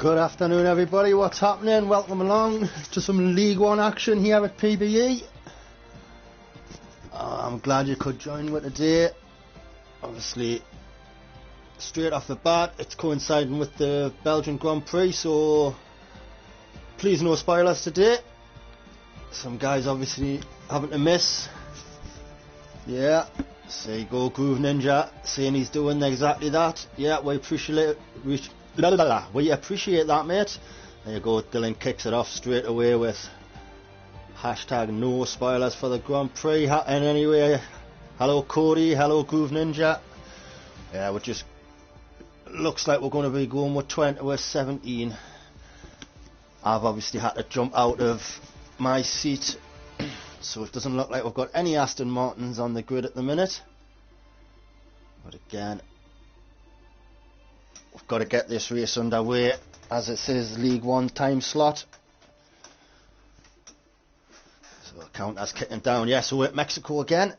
Good afternoon everybody, what's happening? Welcome along to some League One action here at PBE. I'm glad you could join me today. Obviously, straight off the bat, it's coinciding with the Belgian Grand Prix, so please no spoilers today. Some guys obviously having to miss. Yeah, there you go, Groove Ninja, saying he's doing exactly that. Yeah, we appreciate that, mate. There you go, Dylan kicks it off straight away with hashtag no spoilers for the Grand Prix. And anyway, hello Cody, hello Groove Ninja. Yeah, we just looks like we're going to be going with 20 with 17. I've obviously had to jump out of my seat, so it doesn't look like we've got any Aston Martins on the grid at the minute. But again, we've got to get this race underway, as it says League One time slot. So the counter's kicking down. Yeah, so we're at Mexico again.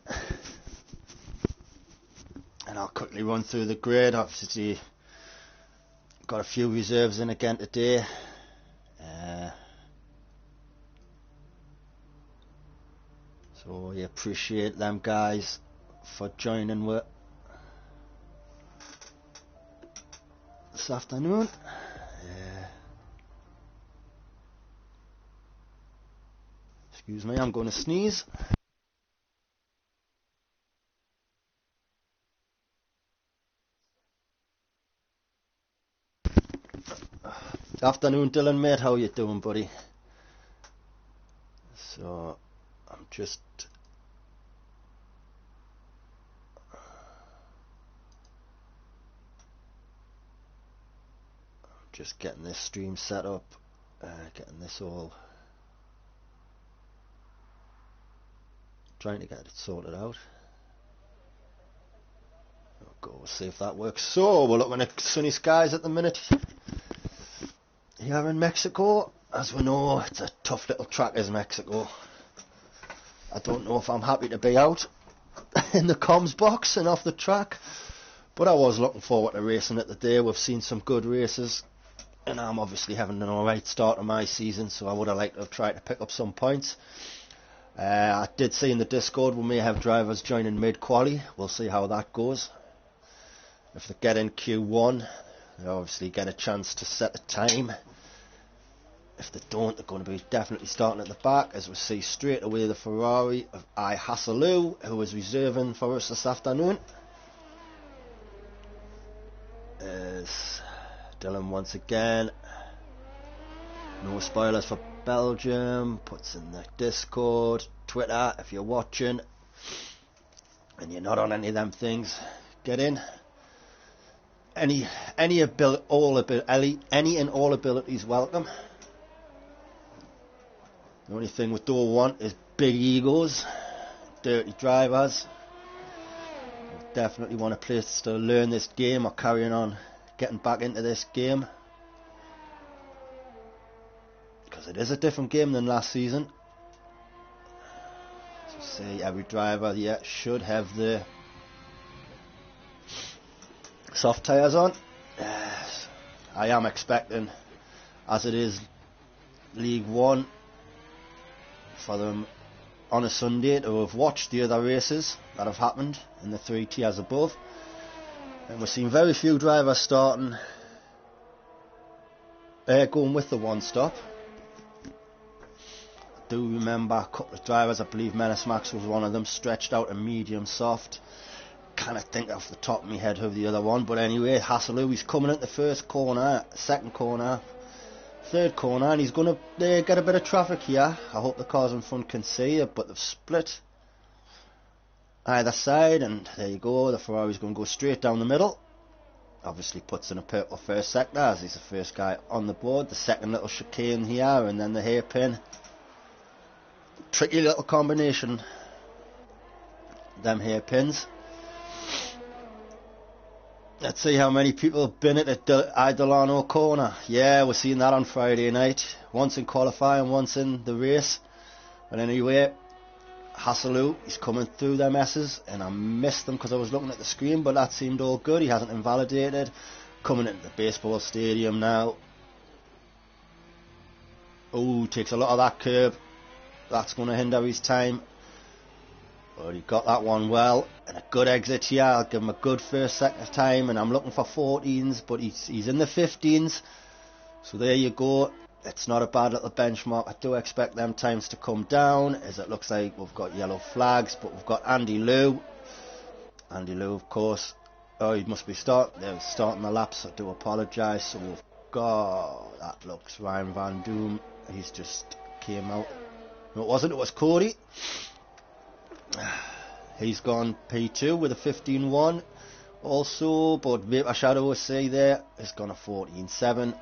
And I'll quickly run through the grid. Obviously, got a few reserves in again today. So we appreciate them guys for joining with this afternoon. Excuse me, I'm going to sneeze. Afternoon Dylan mate, how you doing buddy? So I'm just getting this stream set up, getting this all, trying to get it sorted out. I'll go, we'll see if that works. So we're looking at sunny skies at the minute here in Mexico. As we know, it's a tough little track is Mexico. I don't know if I'm happy to be out in the comms box and off the track, but I was looking forward to racing it today. We've seen some good races, and I'm obviously having an alright start of my season, so I would have liked to have tried to pick up some points. I did see in the Discord we may have drivers joining mid-quali. We'll see how that goes. If they get in Q1, they obviously get a chance to set a time. If they don't, they're going to be definitely starting at the back, as we see straight away the Ferrari of I Hasalu, who is reserving for us this afternoon. As Dylan once again, no spoilers for Belgium, puts in the Discord, Twitter, if you're watching and you're not on any of them things, get in. Any and all abilities welcome. The only thing we don't want is big egos, dirty drivers. We definitely want a place to learn this game or carrying on getting back into this game, because it is a different game than last season. So say every driver should have the soft tyres on. I am expecting, as it is League One, for them on a Sunday to have watched the other races that have happened in the 3 tiers above, and we're seeing very few drivers starting going with the one stop. I do remember a couple of drivers, I believe Menace Max was one of them, stretched out a medium soft. Can't think off the top of my head who the other one, but anyway, Hasalu, he's coming at the first corner, second corner, third corner, and he's going to get a bit of traffic here. I hope the cars in front can see it, but they've split either side, and there you go, the Ferrari's going to go straight down the middle. Obviously puts in a purple first sector, as he's the first guy on the board. The second little chicane here, and then the hairpin. Tricky little combination, them hairpins. Let's see how many people have been at Idolano corner. Yeah, we're seeing that on Friday night. Once in qualifying, once in the race. But anyway, Hasalu, he's coming through them S's, and I missed them because I was looking at the screen, but that seemed all good. He hasn't invalidated. Coming into the baseball stadium now. Oh, takes a lot of that curb. That's going to hinder his time. But he got that one well. And a good exit here. I'll give him a good first second time. And I'm looking for 14s, but he's in the 15s. So there you go. It's not a bad little benchmark. I do expect them times to come down, as it looks like we've got yellow flags, but we've got Andy Liu. Andy Liu, of course. Oh, he must be starting the laps. I do apologise. So we've got, that looks Ryan Van Doom. He's just came out. No, it wasn't. It was Cody. He's gone P2 with a 15-1 also, but Vapor Shadow, see there, has gone a 14-7.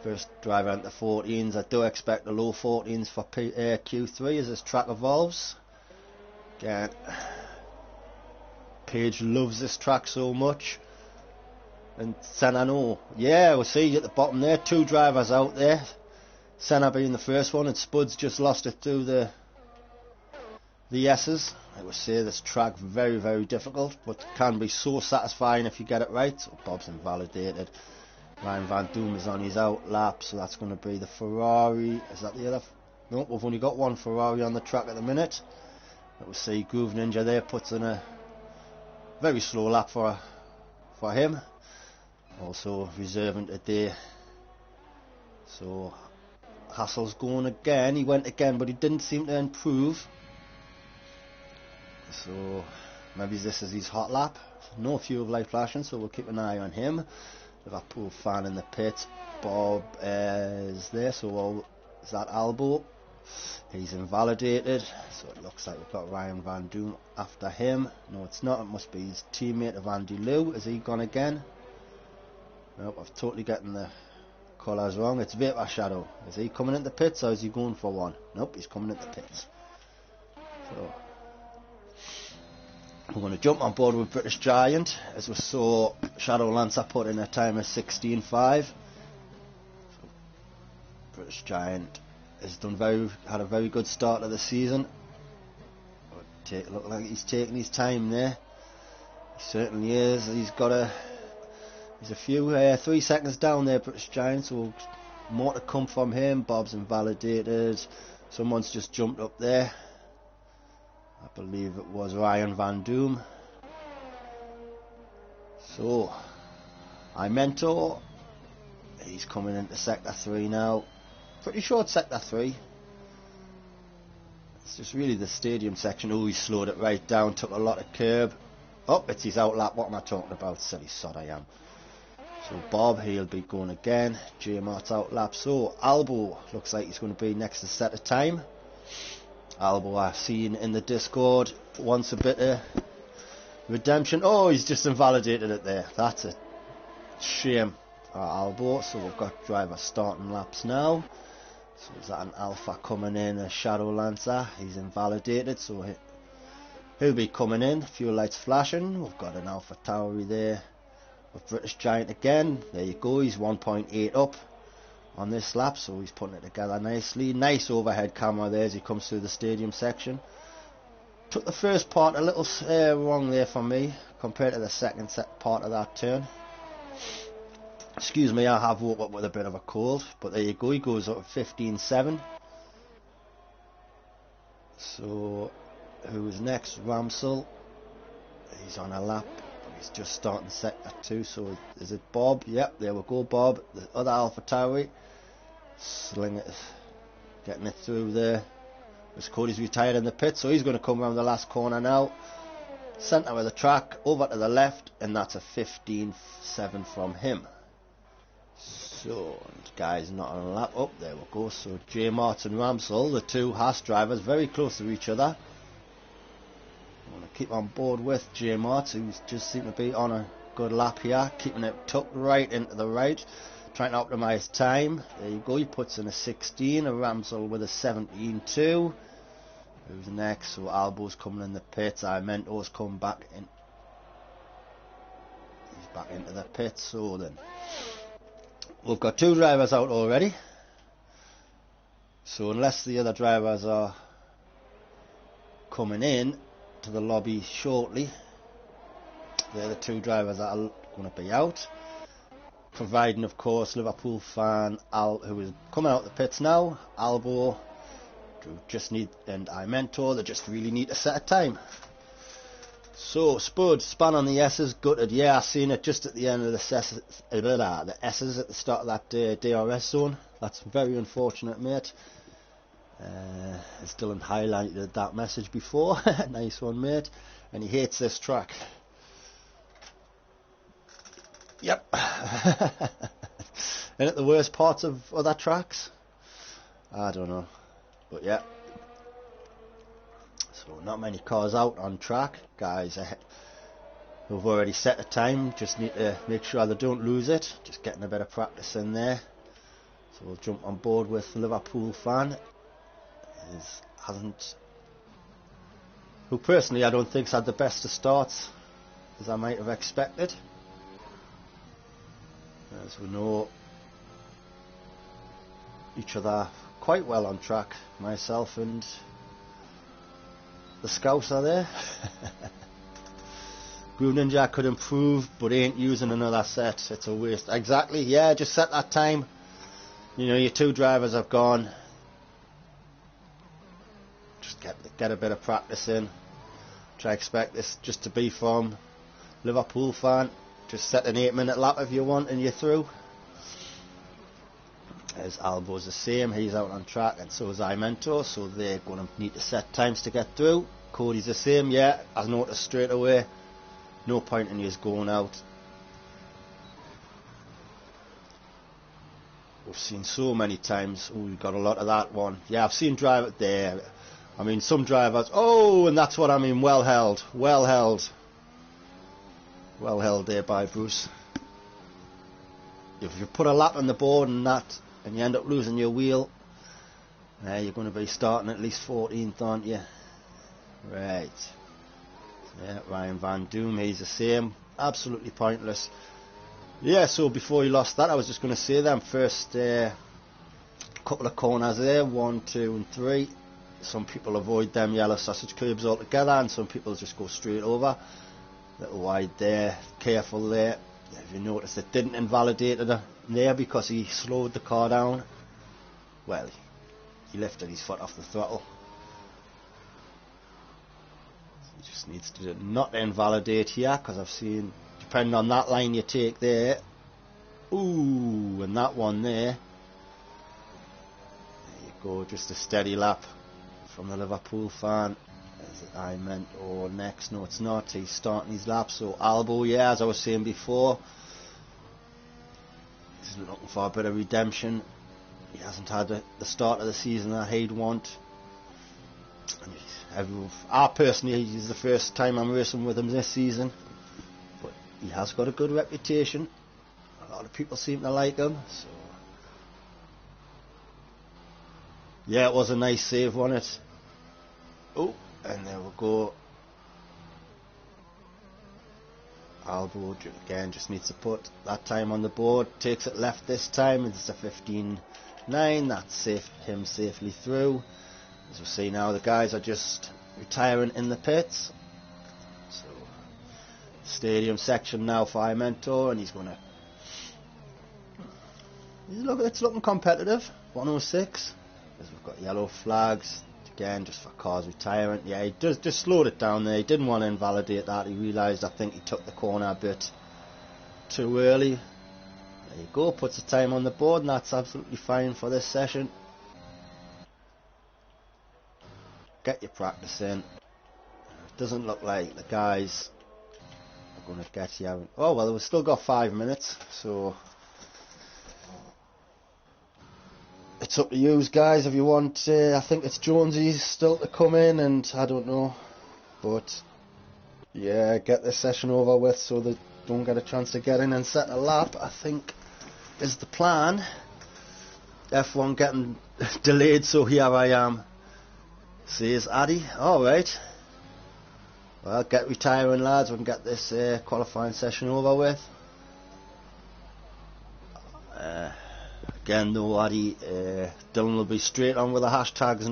First driver into 14s. I do expect the low 14s for Q3 as this track evolves. Again, Page loves this track so much. And Senna, no. Yeah, we'll see at the bottom there, 2 drivers out there. Senna being the first one, and Spuds just lost it through the S's. I would say this track very, very difficult, but can be so satisfying if you get it right. So Bob's invalidated. Ryan Van Doom is on his out lap, so that's going to be the Ferrari. Is that the other? No, we've only got one Ferrari on the track at the minute. We'll see Groove Ninja there puts in a very slow lap for him. Also reserving today. So Hassell's going again. He went again, but he didn't seem to improve. So maybe this is his hot lap. No fuel light flashing, so we'll keep an eye on him. Liverpool fan in the pit. Bob is there, so is that Albo? He's invalidated, so it looks like we've got Ryan Van Doom after him. No, it's not. It must be his teammate of Andy Liu. Is he gone again? Nope, I've totally getting the colours wrong. It's Vapor Shadow. Is he coming into the pits or is he going for one? Nope, he's coming into the pits. So we're going to jump on board with British Giant, as we saw Shadow Lancer put in a time of 16.5. So British Giant has had a very good start of the season. Look like he's taking his time there. He certainly is. He's a few 3 seconds down there, British Giant. So more to come from him. Bob's invalidated. Someone's just jumped up there. I believe it was Ryan Van Doom. So, Imento, he's coming into Sector 3 now. Pretty short Sector 3. It's just really the stadium section. Oh, he slowed it right down, took a lot of curb. Oh, it's his out lap. What am I talking about? Silly sod I am. So Bob, he'll be going again. J Mart's out lap. So, Albo looks like he's going to be next to set of time. Albo, I've seen in the Discord, wants a bit of redemption. Oh, he's just invalidated it there. That's a shame for Albo. So we've got driver starting laps now. So is that an Alpha coming in, a Shadow Lancer? He's invalidated, so he'll be coming in. Fuel lights flashing. We've got an Alpha Tauri there with British Giant again. There you go, he's 1.8 up on this lap, so he's putting it together nicely. Nice overhead camera there as he comes through the stadium section. Took the first part a little wrong there for me compared to the second part of that turn. Excuse me, I have woke up with a bit of a cold, but there you go, he goes up 15.7. So who's next? Ramsell. He's on a lap, but he's just starting Sector 2. So is it Bob? Yep, there we go, Bob. The other Alpha Tauri. Sling it, getting it through there. As Cody's retired in the pit, so he's going to come around the last corner now. Centre of the track, over to the left, and that's a 15.7 from him. So, guys, not on a lap. Up there we go. So J Mart and Ramsell, the two Haas drivers, very close to each other. I'm going to keep on board with J Mart, who's just seemed to be on a good lap here, keeping it tucked right into the right. Trying to optimise time. There you go, he puts in a 16, a Ramsell with a 17.2. Who's next? So Albo's coming in the pit. Imento's come back in. He's back into the pit. So then we've got 2 drivers out already. So unless the other drivers are coming in to the lobby shortly, they're the 2 drivers that are going to be out. providing, of course, Liverpool fan who is coming out the pits now, Albo, and Imento, they just really need to set a time. So, Spud, span on the S's, gutted. Yeah, I seen it just at the end of the S's at the start of that DRS zone. That's very unfortunate, mate. As Dylan highlighted that message before. Nice one, mate. And he hates this track. Yep. Isn't it the worst parts of other tracks? I don't know. But yeah. So not many cars out on track. Guys who've already set a time just need to make sure they don't lose it. Just getting a bit of practice in there. So we'll jump on board with the Liverpool fan. Who personally I don't think's had the best of starts as I might have expected. As we know each other quite well on track, myself and the Scouts are there. Groove Ninja could improve, but ain't using another set. It's a waste. Exactly, yeah, just set that time. You know, your two drivers have gone. Just get a bit of practice in. Try expect this just to be from Liverpool fan. Just set an 8-minute lap if you want and you're through. As Albo's the same, he's out on track, and so is Imento, so they're going to need to set times to get through. Cody's the same, yeah, I noticed straight away. No point in you going out. We've seen so many times. Oh, we've got a lot of that one. Yeah, I've seen drive there. I mean, some drivers. Oh, and that's what I mean. Well held. Well held. Well held there by Bruce. If you put a lap on the board and you end up losing your wheel, you're going to be starting at least 14th, aren't you? Right. Yeah, Ryan Van Doom, he's the same. Absolutely pointless. Yeah, so before he lost that, I was just going to say them first couple of corners there, 1, 2 and 3. Some people avoid them yellow sausage curbs altogether, and some people just go straight over. Little wide there, careful there. If you notice, it didn't invalidate it there because he slowed the car down. Well, he lifted his foot off the throttle. He just needs to not invalidate here, because I've seen, depending on that line you take there. Ooh, and that one there. There you go, just a steady lap from the Liverpool fan. I meant, or next, no it's not, he's starting his lap. So Albo, yeah, as I was saying before, he's looking for a bit of redemption. He hasn't had the start of the season that he'd want. I personally, it's the first time I'm racing with him this season, but he has got a good reputation. A lot of people seem to like him, so yeah, it was a nice save, wasn't it? Oh, and there we go. Albo again just needs to put that time on the board. Takes it left this time. It's a 15.9. That's him safely through. As we see now, the guys are just retiring in the pits. So stadium section now for Imento, and he's going to. It's looking competitive. 106. As we've got yellow flags. Again, just for cars retiring. Yeah, he just slowed it down there. He didn't want to invalidate that. He realised, I think, he took the corner a bit too early. There you go, puts the time on the board, and that's absolutely fine for this session. Get your practice in. It doesn't look like the guys are going to get you. Oh, well, we've still got 5 minutes, so it's up to you guys if you want. I think it's Jonesy's still to come in, and I don't know, but yeah, get this session over with so they don't get a chance to get in and set a lap, I think is the plan. F1 getting delayed, so here I am, says Addy. Alright, well, get retiring, lads. We can get this qualifying session over with. Again, though, Addy, Dylan will be straight on with the hashtags.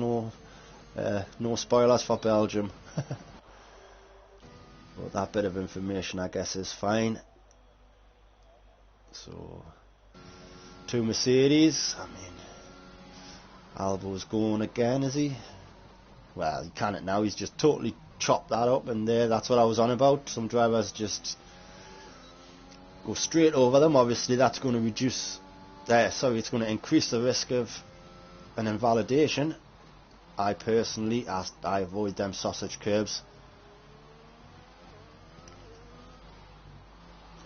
No spoilers for Belgium. But that bit of information, I guess, is fine. So 2 Mercedes. I mean, Albo's going again, is he? Well, he can it now. He's just totally chopped that up, and there, that's what I was on about. Some drivers just go straight over them. Obviously, that's going to reduce. It's going to increase the risk of an invalidation. I personally, I avoid them sausage curbs.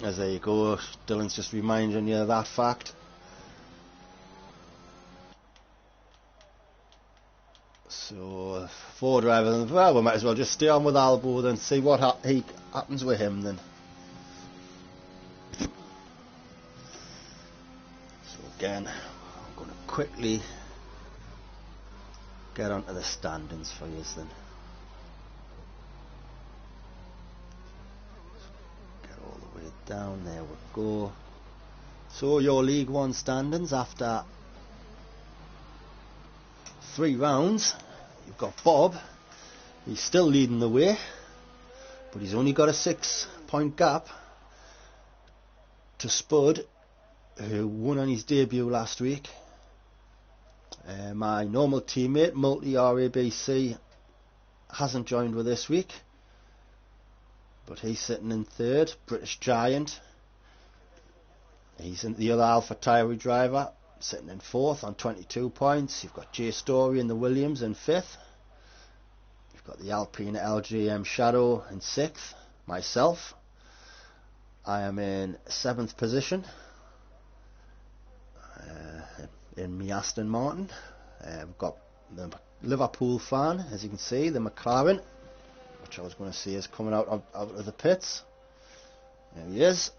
As there you go, Dylan's just reminding you of that fact. So 4 drivers, well, we might as well just stay on with Albo then, see what happens with him then. So again, I'm going to quickly get onto the standings for you then. Get all the way down, there we go. So your League One standings after 3 rounds. You've got Bob, he's still leading the way, but he's only got a 6-point gap to Spud, who won on his debut last week. My normal teammate, Multi RABC, hasn't joined with this week, but he's sitting in 3rd. British Giant, he's in the other Alpha Tauri driver, sitting in 4th on 22 points. You've got Jay Story and the Williams in 5th. You've got the Alpine LGM Shadow in 6th. Myself, I am in 7th position in my Aston Martin. We've got the Liverpool fan, as you can see, the McLaren, which I was going to see is coming out of the pits. There he is.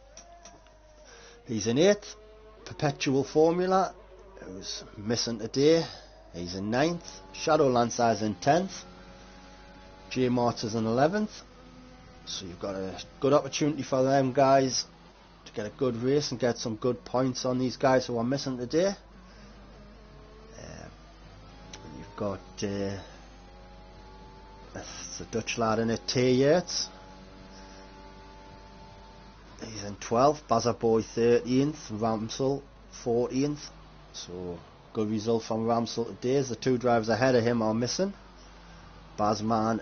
He's in 8th. Perpetual Formula, who's missing today, he's in 9th. Shadow Lancer's in 10th. J Mart's is in 11th. So you've got a good opportunity for them guys to get a good race and get some good points on these guys who are missing today. You've got the Dutch lad in it, Tay Yates. He's in 12th, Bazzaboy 13th, Ramsell 14th. So good result from Ramsell today, as the 2 drivers ahead of him are missing. Bazman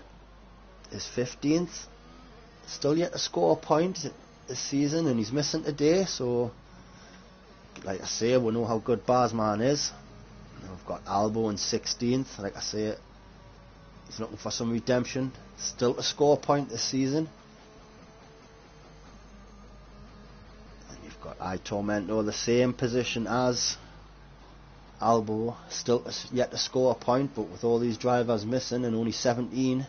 is 15th, still yet to score a point this season, and he's missing today. So like I say, we know how good Bazman is. We've got Albo in 16th. Like I say, he's looking for some redemption, still to score a point this season. Got I Tormento, the same position as Albo, still yet to score a point, but with all these drivers missing and only 17,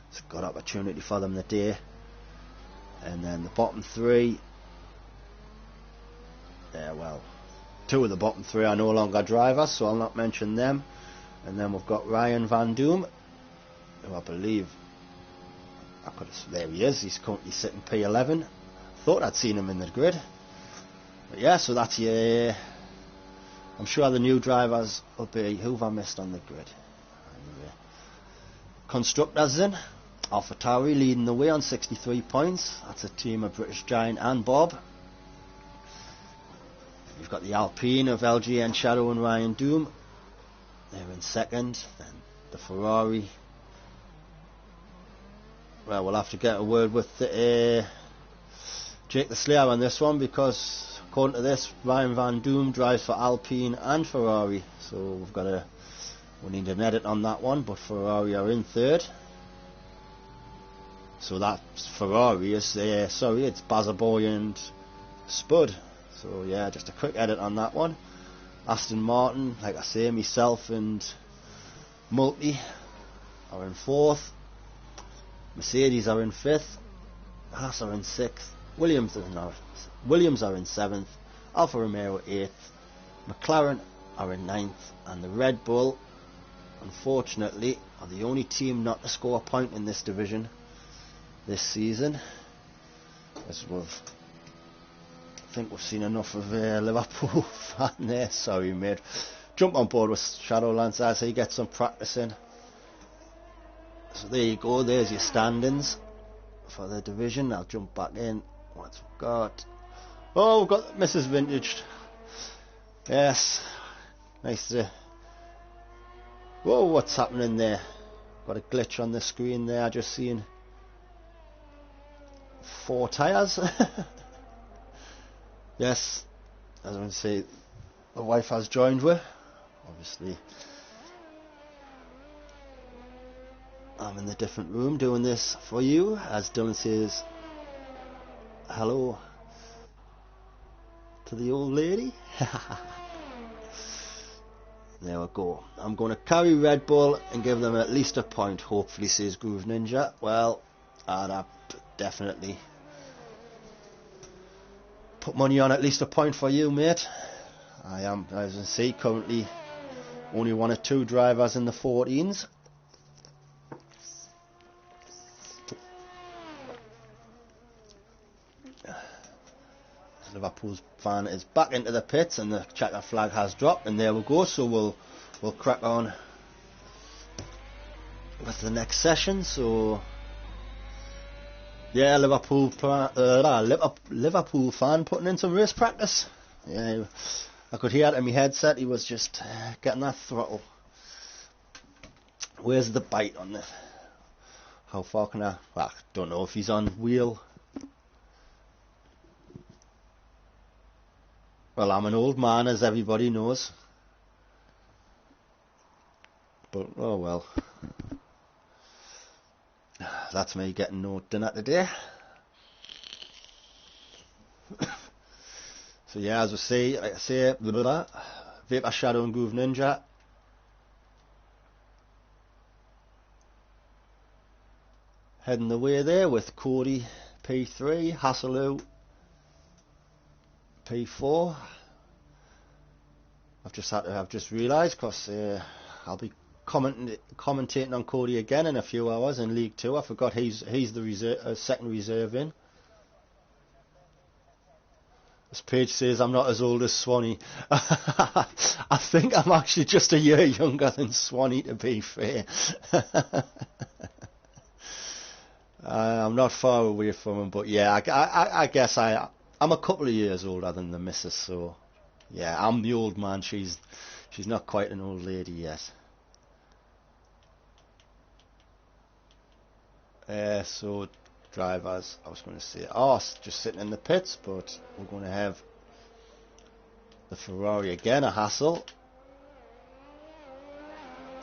it's a good opportunity for them today. And then the bottom 3, well, 2 of the bottom 3 are no longer drivers, so I'll not mention them. And then we've got Ryan Van Doom, who I believe, there he is, he's currently sitting P11. Thought I'd seen him in the grid. But yeah, so that's your, I'm sure the new drivers will be, who've I missed on the grid? Anyway, Constructors then, Alpha Tauri leading the way on 63 points. That's a team of British Giant and Bob. You've got the Alpine of LGN Shadow and Ryan Doom. They're in 2nd. Then the Ferrari. Well, we'll have to get a word with Jake the Slayer on this one, because according to this, Ryan Van Doom drives for Alpine and Ferrari, so we need an edit on that one. But Ferrari are in 3rd, so that Ferrari is it's Bazzaboy and Spud. So yeah, just a quick edit on that one. Aston Martin, like I say, myself and Multi are in 4th. Mercedes are in 5th. Haas are in 6th. Williams are in 7th, Alfa Romeo 8th, McLaren are in 9th, and the Red Bull, unfortunately, are the only team not to score a point in this division this season. As I think we've seen enough of Liverpool fan there. Sorry mate. Jump on board with Shadow Lancer so you get some practice in. So there you go, there's your standings for the division. I'll jump back in. What we've got, Oh, we've got Mrs. Vintage. Yes. Nice to... Whoa, what's happening there? Got a glitch on the screen there, just seeing 4 tyres. Yes, as I want to say, the wife has joined with. Obviously, I'm in the different room doing this for you, as Dylan says hello to the old lady. There we go. I'm going to carry Red Bull and give them at least a point, hopefully, says Groove Ninja. Well, I'd definitely put money on at least a point for you, mate. I am, as you can see, currently only 1 or 2 drivers in the 14s. Liverpool's fan is back into the pits and the checker flag has dropped, and there we go. So we'll crack on with the next session. So yeah, Liverpool fan putting in some race practice. Yeah, I could hear it in my headset. He was just getting that throttle. Where's the bite on it? How far can I? Well, I don't know if he's on wheel. Well, I'm an old man, as everybody knows. But, oh well. That's me getting no dinner today. So yeah, as I say, blah, blah, blah. Vapor Shadow and Groove Ninja. Heading the way there with Cody P3, Hasseloo P4. I've just realised, because I'll be commentating on Cody again in a few hours in League 2. I forgot he's the second reserve in. This page says I'm not as old as Swanee. I think I'm actually just a year younger than Swanee, to be fair. I'm not far away from him, but yeah, I guess I'm a couple of years older than the missus, so yeah, I'm the old man. She's not quite an old lady yet. So drivers, I was going to say, just sitting in the pits, but we're going to have the Ferrari again, a Hassel,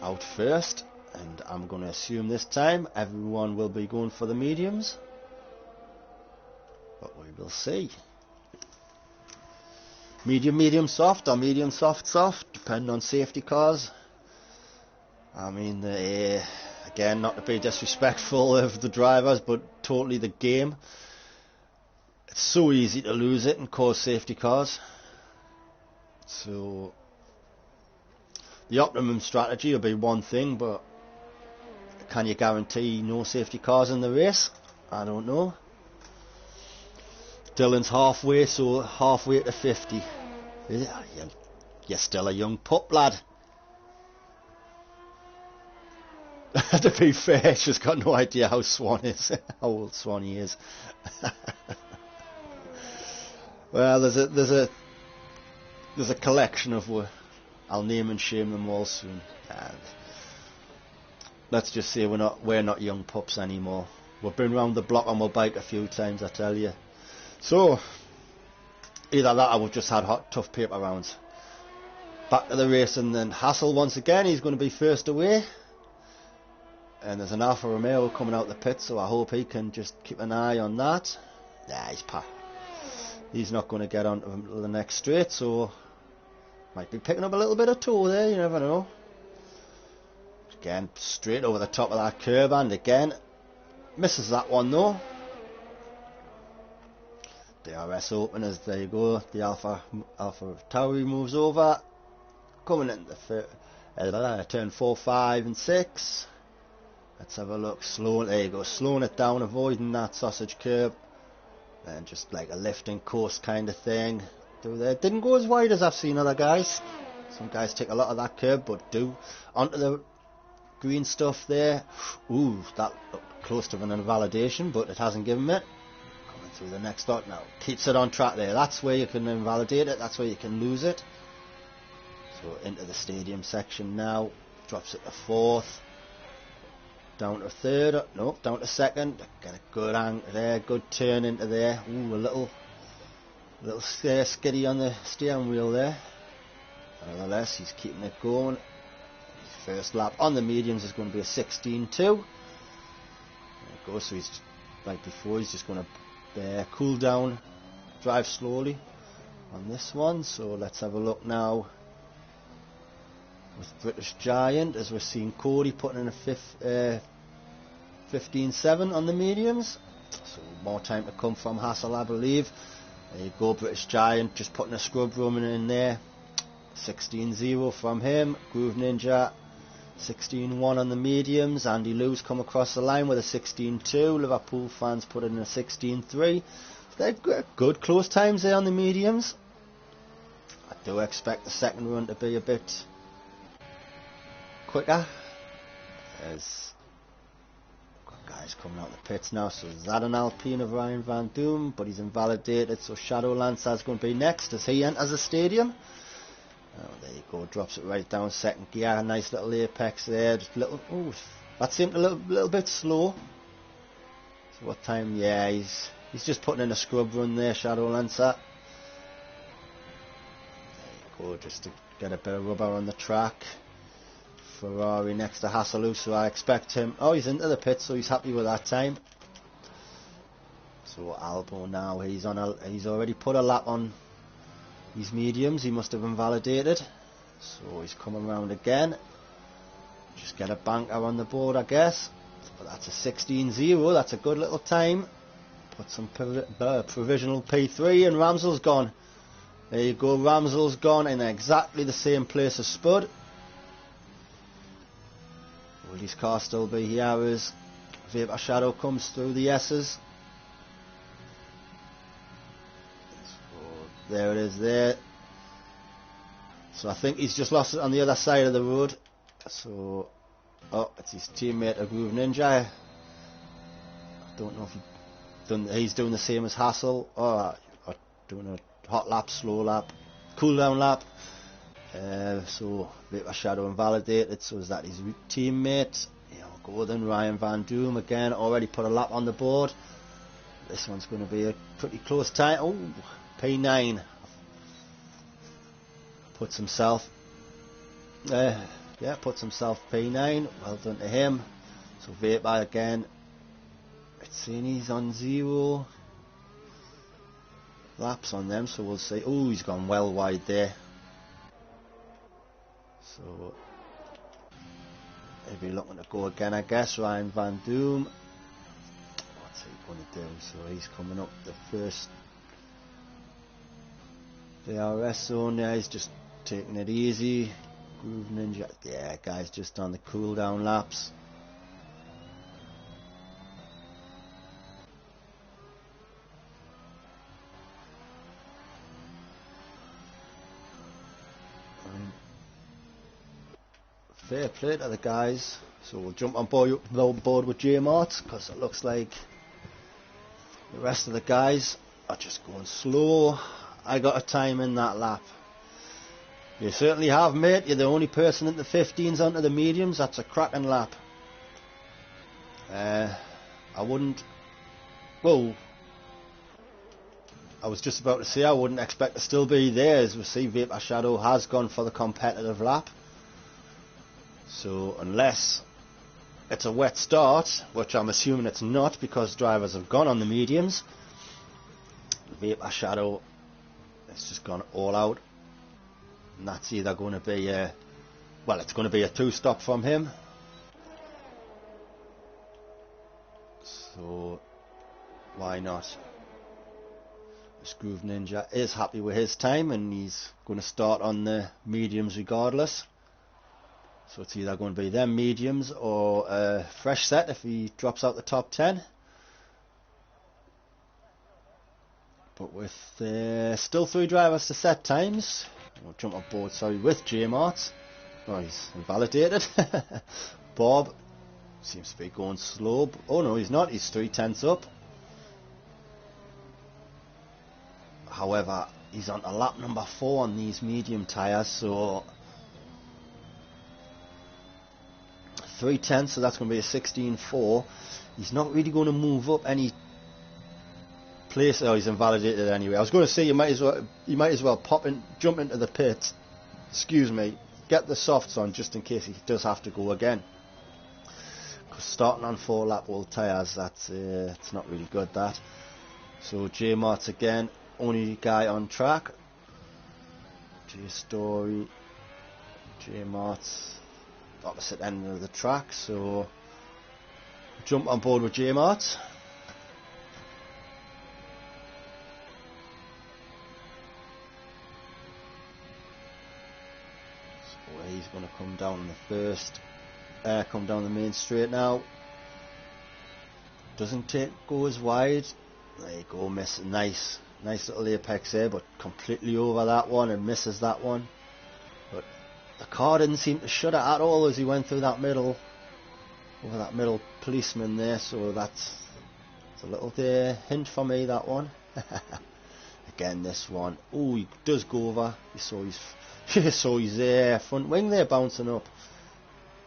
out first, and I'm going to assume this time everyone will be going for the mediums, but we will see. Medium soft, or medium soft, depending on safety cars. I mean, again, not to be disrespectful of the drivers, but totally the game. It's so easy to lose it and cause safety cars. So the optimum strategy will be one thing, but can you guarantee no safety cars in the race? I don't know. Dylan's halfway, so halfway to 50. You're still a young pup, lad. To be fair, she's got no idea how how old Swanee is. Well, there's a collection of, I'll name and shame them all soon. And let's just say we're not young pups anymore. We've been round the block on my bike a few times, I tell you. So either that, or we've just had tough paper rounds. Back to the race, and then Hassel once again. He's going to be first away. And there's an Alfa Romeo coming out the pit, so I hope he can just keep an eye on that. Nah, he's not going to get on to the next straight, so might be picking up a little bit of toe there, you never know. Again, straight over the top of that curve, and again, misses that one though. DRS openers, there you go. The Alfa Tauri moves over, coming into turn 4, 5 and 6. Let's have a look. There you go, slowing it down, avoiding that sausage curb, and just like a lifting course kind of thing. Didn't go as wide as I've seen other guys. Some guys take a lot of that curb, but do onto the green stuff there. Ooh, that looked close to an invalidation, but it hasn't given it. Coming through the next dot now. Keeps it on track there. That's where you can invalidate it. That's where you can lose it. So into the stadium section now. Drops it to fourth. Down to third. No, down to second. Get a good angle there. Good turn into there. Ooh, a little skiddy on the steering wheel there. Nevertheless, he's keeping it going. His first lap on the mediums is going to be a 16.2. There it goes. So he's like before. He's just going to cool down, drive slowly on this one. So let's have a look now with British Giant, as we're seeing Cody putting in a 15.7 on the mediums. So more time to come from Hassel, I believe. There you go, British Giant just putting a scrub room in there. 16.0 from him. Groove Ninja 16.1 on the mediums. Andy Lewis come across the line with a 16.2. Liverpool fans put in a 16.3. They've got good close times there on the mediums. I do expect the second run to be a bit quicker. There's got guys coming out of the pits now. So is that an Alpine of Ryan Van Doom? But he's invalidated. So Shadowlancer's going to be next as he enters the stadium. Oh, there you go, drops it right down second gear. Nice little apex there. Just little. Oh, that seemed a little bit slow. So what time? Yeah, he's just putting in a scrub run there, Shadowlancer. There you go, just to get a bit of rubber on the track. Ferrari next to Hasselhoff, so I expect him. Oh, he's into the pit, so he's happy with that time. So Albo now, he's already put a lap on these mediums. He must have invalidated, so he's coming around again. Just get a banker on the board, I guess. But that's a 16.0. That's a good little time. Put some provisional P3, and Ramsell's gone. There you go, Ramsell's gone in exactly the same place as Spud. Will his car still be here as Vapor Shadow comes through the S's? So there it is there. So I think he's just lost it on the other side of the road. So, oh, it's his teammate, a Groove Ninja. I don't know if he's doing the same as Hassel, or doing a hot lap, slow lap, cool down lap. So Vapor Shadow invalidated, so is that his teammate? Yeah, we'll go then. Ryan Van Doom again, already put a lap on the board. This one's going to be a pretty close time. Oh, P9 puts himself puts himself P9. Well done to him. So Vapor again, it's saying he's on 0 laps on them, so we'll see. Oh, he's gone well wide there. So he'll be looking to go again, I guess. Ryan Van Doom. What's he going to do? So he's coming up the first DRS zone there. He's just taking it easy. Groove Ninja. Yeah, guys, just on the cool down laps. Fair play to the guys. So we'll jump on board with J-Mart, because it looks like the rest of the guys are just going slow. I got a time in that lap. You certainly have, mate. You're the only person in the 15s onto the mediums. That's a cracking lap. I wouldn't. Well, I was just about to say I wouldn't expect to still be there, as we see Vapor Shadow has gone for the competitive lap. So unless it's a wet start, which I'm assuming it's not because drivers have gone on the mediums, Vapor Shadow has just gone all out, and that's either going to be it's going to be a 2-stop from him. So why not? This Groove Ninja is happy with his time, and he's going to start on the mediums regardless. So it's either going to be them mediums or a fresh set if he drops out the top 10. But with still 3 drivers to set times, we'll jump on board, with J-Mart. Oh, he's invalidated. Bob seems to be going slow. Oh no, he's not. He's 3/10 up. However, he's on to lap number 4 on these medium tyres, so 3:10, so that's going to be a 16.4. He's not really going to move up any place. Oh, he's invalidated anyway. I was going to say you might as well jump into the pit. Excuse me. Get the softs on just in case he does have to go again. Because starting on 4 lap old tyres, that's it's not really good. That. So J Mart's again, only guy on track. J Story, J Mart's opposite end of the track. So jump on board with J Mart. So he's going to come down come down the main straight now. Doesn't go as wide. There you go, miss. Nice little apex there, but completely over that one and misses that one. But the car didn't seem to shudder at all as he went through that middle, over that middle policeman there. So that's a little hint for me, that one. Again, this one. Oh, he does go over. You saw his front wing there bouncing up.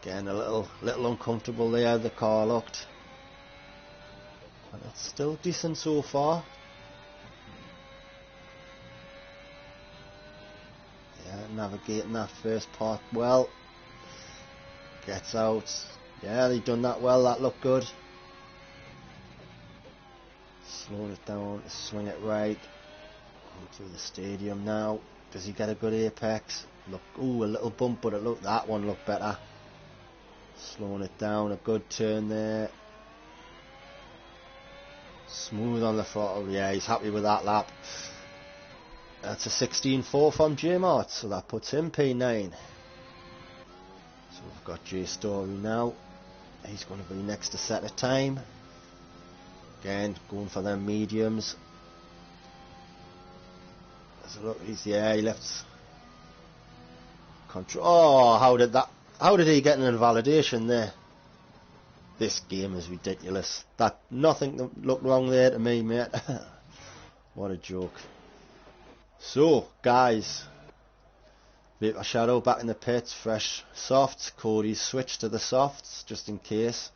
Again, a little uncomfortable there. The car looked. But it's still decent so far. Yeah, navigating that first part well. Gets out. Yeah, they done that well. That looked good. Slowing it down, swing it right. Through the stadium now. Does he get a good apex? Look, ooh, a little bump, but that one looked better. Slowing it down, a good turn there. Smooth on the throttle. Yeah, he's happy with that lap. That's a 16.4 from J Mart, so that puts him P9. So we've got J Story now. He's going to be next to set a time. Again, going for them mediums. There's a look. He left control. Oh, how did he get an invalidation there? This game is ridiculous. Nothing looked wrong there to me, mate. What a joke. So, guys, Vapor Shadow back in the pits, fresh softs. Cody's switched to the softs just in case.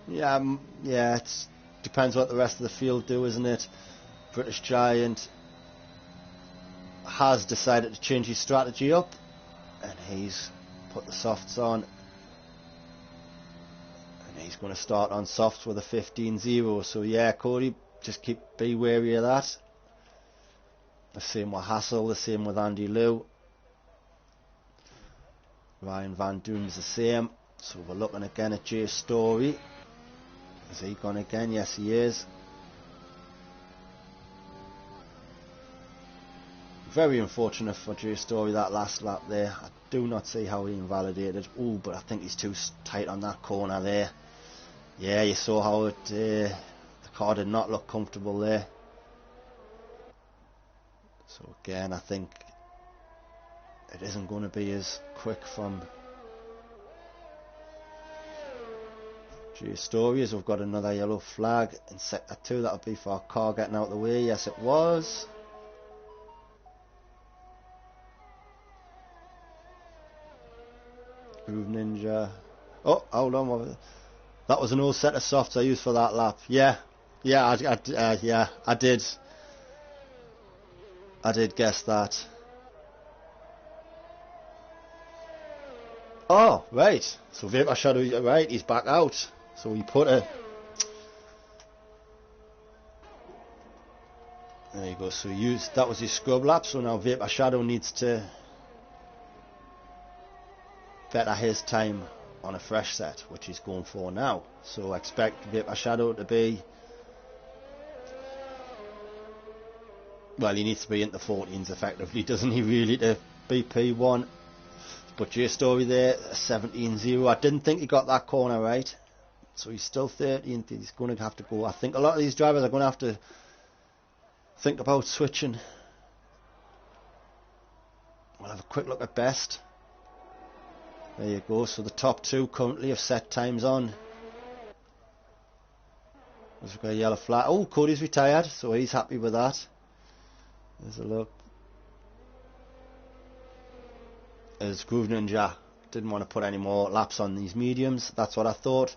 Yeah, it depends what the rest of the field do, isn't it? British Giant has decided to change his strategy up, and he's put the softs on. He's going to start on softs with a 15.0. So yeah, Cody, just be wary of that. The same with Hassel, the same with Andy Liu. Ryan Van Doon's the same. So we're looking again at J Story. Is he gone again? Yes, he is. Very unfortunate for J Story, that last lap there. I do not see how he invalidated. Oh, but I think he's too tight on that corner there. Yeah, you saw how the car did not look comfortable there. So again, I think it isn't going to be as quick from J Story as we've got another yellow flag in sector 2. That'll be for our car getting out of the way. Yes, it was. Groove Ninja. Oh, hold on. That was an old set of softs I used for that lap. Yeah, I did. I did guess that. Oh, right. So Vapor Shadow, right, he's back out. So he put a... There you go. So that was his scrub lap. So now Vapor Shadow needs to better his time on a fresh set, which he's going for now. So expect Vapor Shadow to be... Well, he needs to be into 14s effectively, doesn't he, really, to be P1. But J Story there, 17.0. I didn't think he got that corner right. So he's still 13th. He's going to have to go. I think a lot of these drivers are going to have to think about switching. We'll have a quick look at best. There you go. So the top two currently have set times on. We've got a yellow flag. Oh, Cody's retired, so he's happy with that. There's a look. As Groove Ninja didn't want to put any more laps on these mediums. That's what I thought.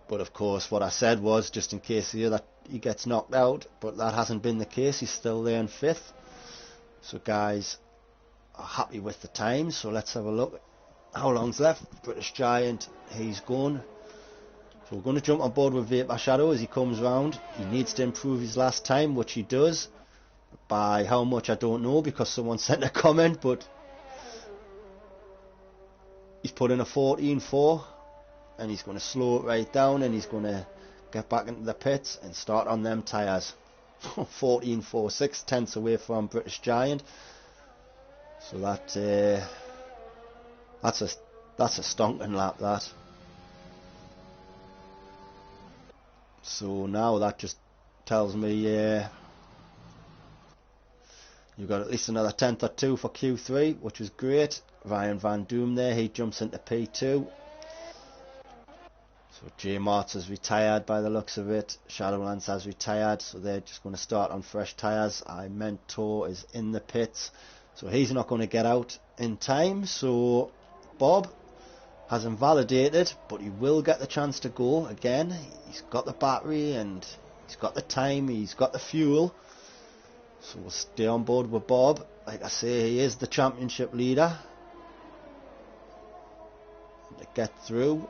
But of course, what I said was just in case he gets knocked out. But that hasn't been the case. He's still there in 5th. So guys are happy with the time. So let's have a look. How long's left? British Giant, he's gone. So we're going to jump on board with Vapor Shadow as he comes round. He needs to improve his last time, which he does. By how much I don't know, because someone sent a comment, but he's put in a 14.4 and he's going to slow it right down, and he's going to get back into the pits and start on them tyres. 14.4, 6/10 away from British Giant. So that's a stonking lap, that. So now that just tells me you've got at least another 10th or 2 for Q3, which is great. Ryan Van Doom there, he jumps into P2. So J Martz has retired by the looks of it. Shadowlands has retired, so they're just going to start on fresh tyres. Mentor is in the pits, so he's not going to get out in time. So Bob has invalidated, but he will get the chance to go again. He's got the battery and he's got the time, he's got the fuel. So we'll stay on board with Bob. Like I say, he is the championship leader. To get through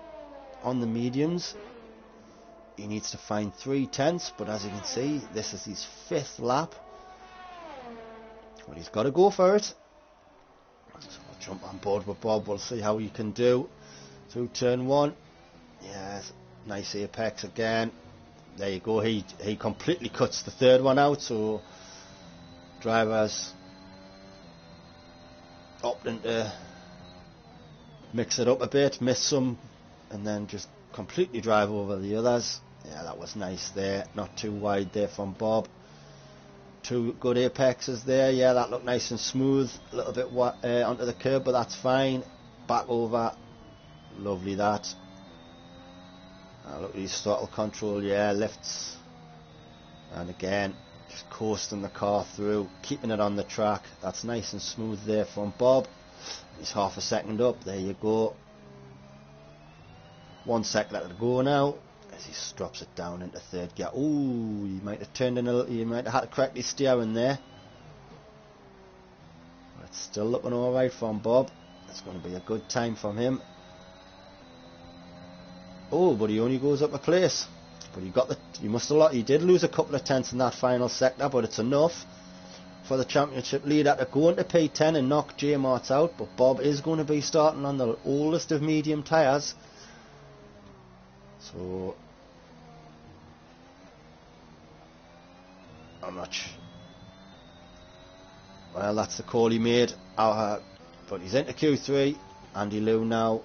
on the mediums, he needs to find 3/10, but as you can see, this is his 5th lap. Well, he's got to go for it. So we'll jump on board with Bob. We'll see how he can do through turn 1. Yes, nice apex again. There you go. He completely cuts the 3rd one out. So drivers opting to mix it up a bit, miss some, and then just completely drive over the others. Yeah, that was nice there. Not too wide there from Bob. 2 good apexes there. Yeah, that looked nice and smooth. A little bit onto the curb, but that's fine. Back over. Lovely that. Look at his throttle control. Yeah, lifts. And again, just coasting the car through, keeping it on the track. That's nice and smooth there from Bob. He's half a second up. There you go. 1 second to go now as he drops it down into 3rd gear. Ooh, he might have turned in a little. He might have had to correct his steering there. But it's still looking alright from Bob. It's going to be a good time from him. Oh, but he only goes up a place. But he did lose a couple of tenths in that final sector, but it's enough for the championship leader to go into P10 and knock J Martz out. But Bob is going to be starting on the oldest of medium tyres. So I'm not sure. Well, that's the call he made. But he's into Q3. Andy Liu now.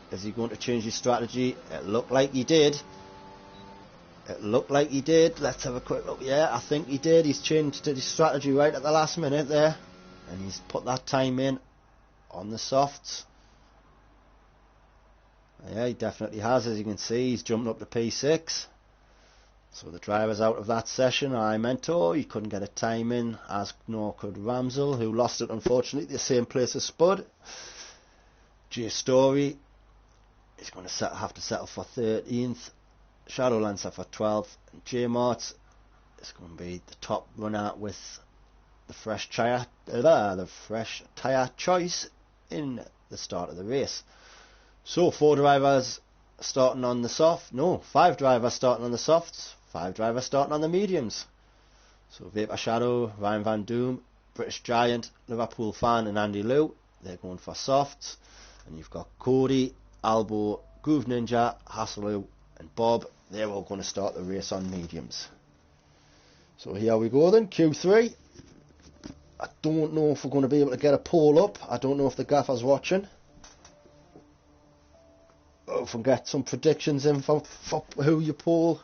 Is he going to change his strategy? It looked like he did. Let's have a quick look. Yeah, I think he did. He's changed his strategy right at the last minute there. And he's put that time in on the softs. Yeah, he definitely has. As you can see, he's jumped up to P6. So the driver's out of that session. Mentor, he couldn't get a time in, as nor could Ramsel, who lost it unfortunately, the same place as Spud. J Story, he's going to have to settle for 13th. Shadowlancer for 12th. And J Martz is going to be the top runner with the fresh tyre choice in the start of the race. So 4 drivers starting on the soft. No, 5 drivers starting on the softs. 5 drivers starting on the mediums. So Vapor Shadow, Ryan Van Doom, British Giant, Liverpool Fan and Andy Liu, they're going for softs. And you've got Cody, Albo, Groove Ninja, Hasselou and Bob. They're all going to start the race on mediums. So here we go then, Q3. I don't know if we're going to be able to get a poll up. I don't know if the gaffer's watching. If we get some predictions in for who your pole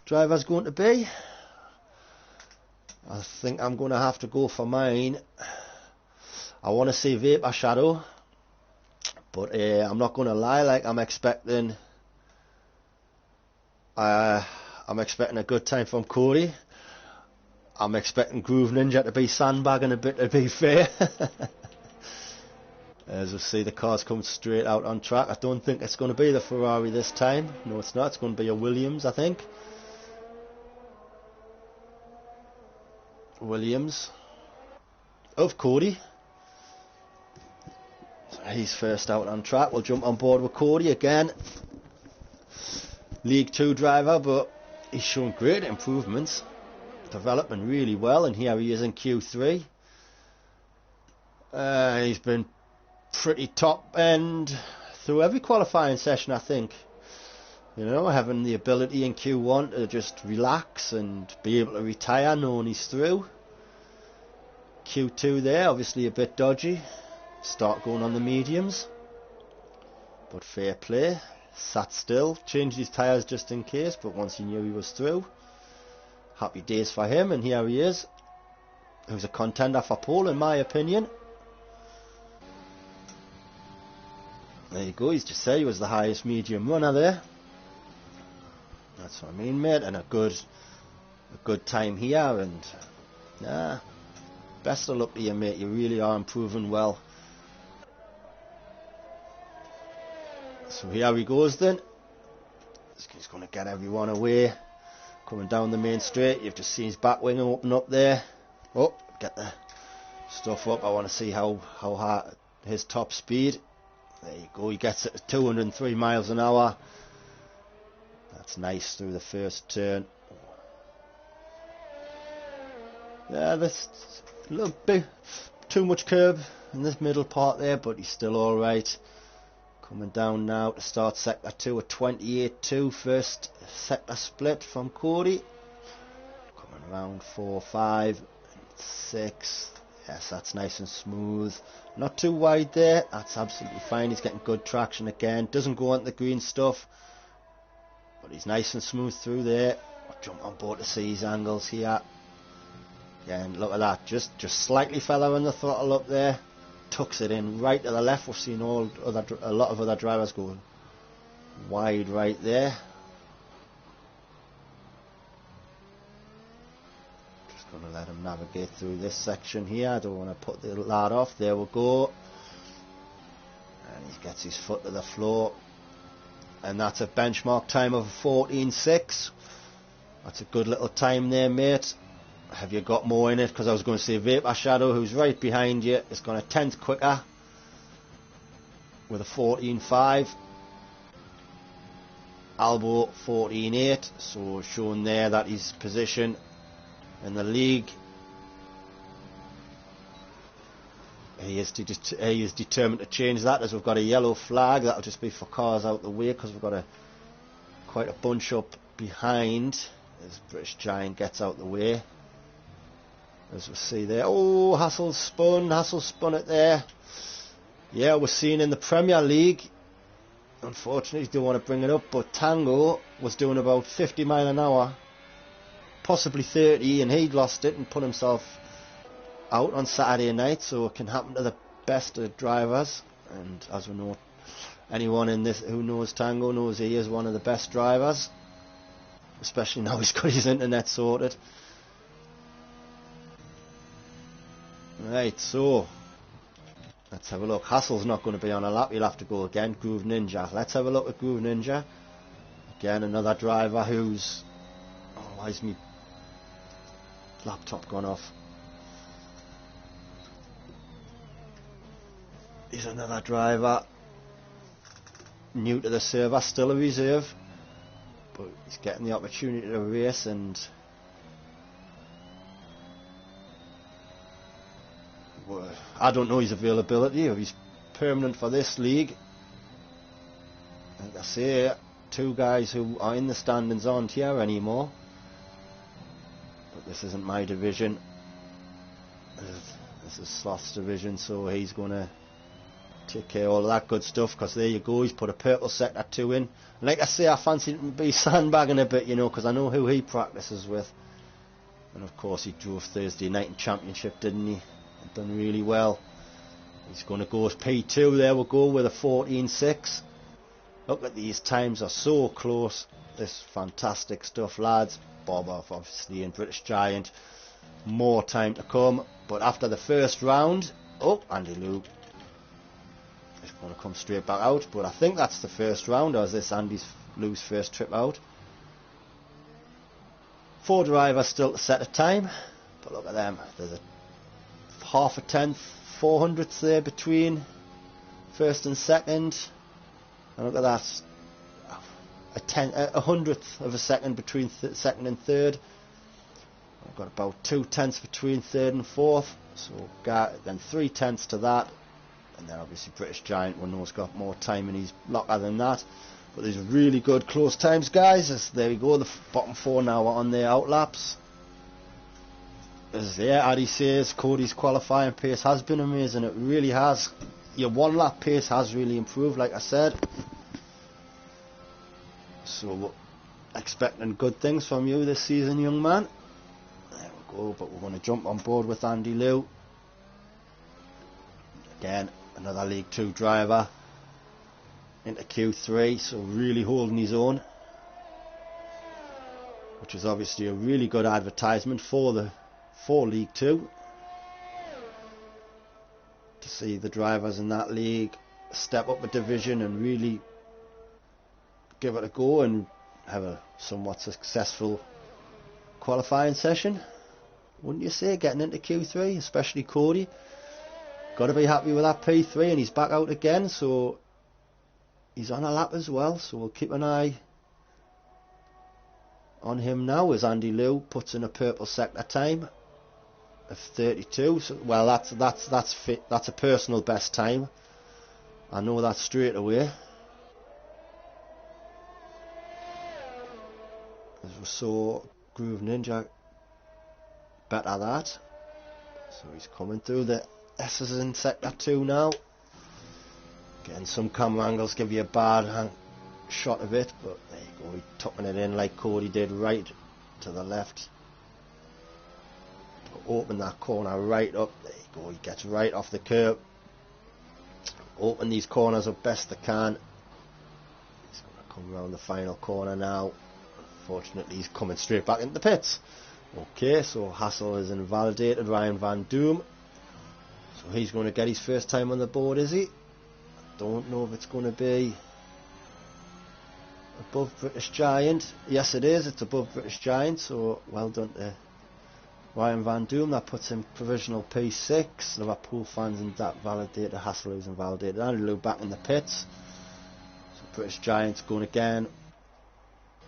driver's going to be. I think I'm going to have to go for mine. I want to see Vapor Shadow, but I'm not going to lie, like I'm expecting I'm expecting a good time from Cody. I'm expecting Groove Ninja to be sandbagging a bit, to be fair. As we see, the car's coming straight out on track. I don't think it's going to be the Ferrari this time. No, it's not. It's going to be a Williams, I think. Williams of Cody. So he's first out on track. We'll jump on board with Cody again. League 2 driver, but he's shown great improvements. Developing really well, and here he is in Q3. He's been pretty top end through every qualifying session, I think. You know, having the ability in Q1 to just relax and be able to retire knowing he's through. Q2 there, obviously a bit dodgy. Start going on the mediums. But fair play. Sat still, changed his tyres just in case, but once he knew he was through. Happy days for him, and here he is. Who's a contender for pole, in my opinion. There you go, he's just said he was the highest medium runner there. That's what I mean, mate, and a good time here, and best of luck to you, mate. You really are improving well. So here he goes then. He's going to get everyone away. Coming down the main straight, you've just seen his back wing open up there. Oh, get the stuff up. I want to see how hard his top speed. There you go, he gets it at 203 miles an hour. That's nice through the first turn. Yeah, there's a little bit too much curb in this middle part there, but he's still alright. Coming down now to start sector 2 at 28.2, first sector split from Cody. Coming around 4, 5, 6. Yes, that's nice and smooth. Not too wide there, that's absolutely fine. He's getting good traction again. Doesn't go onto the green stuff, but he's nice and smooth through there. I'll jump on board to see his angles here. Again, look at that, just slightly feathering the throttle up there. Tucks it in right to the left. We've seen a lot of other drivers go wide right there. Just going to let him navigate through this section here. I don't want to put the lad off. There we go. And he gets his foot to the floor. And that's a benchmark time of 14.6. That's a good little time there, mate. Have you got more in it? Because I was going to say Vapor Shadow, who's right behind you, is going a tenth quicker with a 14.5. Albo 14.8, so showing there that his position in the league, he is determined to change that, as we've got a yellow flag. That'll just be for cars out the way, because we've got quite a bunch up behind as British Giant gets out the way. As we see there, oh, Hassel spun it there. Yeah, we're seeing in the Premier League, unfortunately, don't want to bring it up, but Tango was doing about 50 mile an hour, possibly 30, and he'd lost it and put himself out on Saturday night. So it can happen to the best of drivers, and as we know, anyone in this who knows Tango knows he is one of the best drivers, especially now he's got his internet sorted. Right, so let's have a look. Hassel's not going to be on a lap. He'll have to go again. Groove Ninja. Let's have a look at Groove Ninja. Again, another driver who's... Oh, why is my laptop gone off? He's another driver new to the server, still a reserve, but he's getting the opportunity to race, and I don't know his availability, or he's permanent for this league. Like I say, two guys who are in the standings aren't here anymore, but this isn't my division. This is Sloth's division, so he's going to take care of all of that good stuff, because there you go, he's put a purple sector 2 in. And like I say, I fancy him to be sandbagging a bit, you know, because I know who he practices with. And of course he drove Thursday night in Championship, didn't he? Done really well. He's going to go as P2. There we go with a 14.6. Look at these times, are so close. This fantastic stuff, lads. Bob off, obviously, in British Giant. More time to come. But after the first round, oh, Andy Lou is going to come straight back out. But I think that's the first round, or is this Andy Lou's first trip out? 4 drivers still to set a time. But look at them. There's a half a tenth, 400ths there between first and second. And look at that. A hundredth of a second between second and third. I've got about 2 tenths between third and fourth, so then 3 tenths to that, and then obviously British Giant, we know has got more time and he's locker than that. But there's really good close times, guys. There we go, the bottom 4 now are on their outlaps. As Addy says, Cody's qualifying pace has been amazing. It really has. Your 1 lap pace has really improved, like I said. So expecting good things from you this season, young man. There we go, but we're going to jump on board with Andy Lou. Again, another League 2 driver into Q3, so really holding his own, which is obviously a really good advertisement for League 2, to see the drivers in that league step up a division and really give it a go and have a somewhat successful qualifying session, wouldn't you say, getting into Q3, especially Cody. Got to be happy with that P3, and he's back out again, so he's on a lap as well, so we'll keep an eye on him now as Andy Lou puts in a purple sector time of 32. So, well, that's a personal best time, I know that straight away. As we saw Groove Ninja better that, so he's coming through the S's in sector 2 now. Getting some camera angles give you a bad shot of it, but there you go, he's tucking it in like Cody did, right to the left. Open that corner right up, there you go, he gets right off the curb. Open these corners up best they can. He's going to come around the final corner now. Unfortunately, he's coming straight back into the pits. Okay, so Hassel is invalidated, Ryan Van Doom. So he's going to get his first time on the board, is he? Don't know if it's going to be above British Giant. Yes, it is. It's above British Giant, so well done to Ryan Van Doom. That puts him provisional P6. Liverpool fans and that validated. Hassel is invalidated. Andy Lou back in the pits. So British Giant's going again.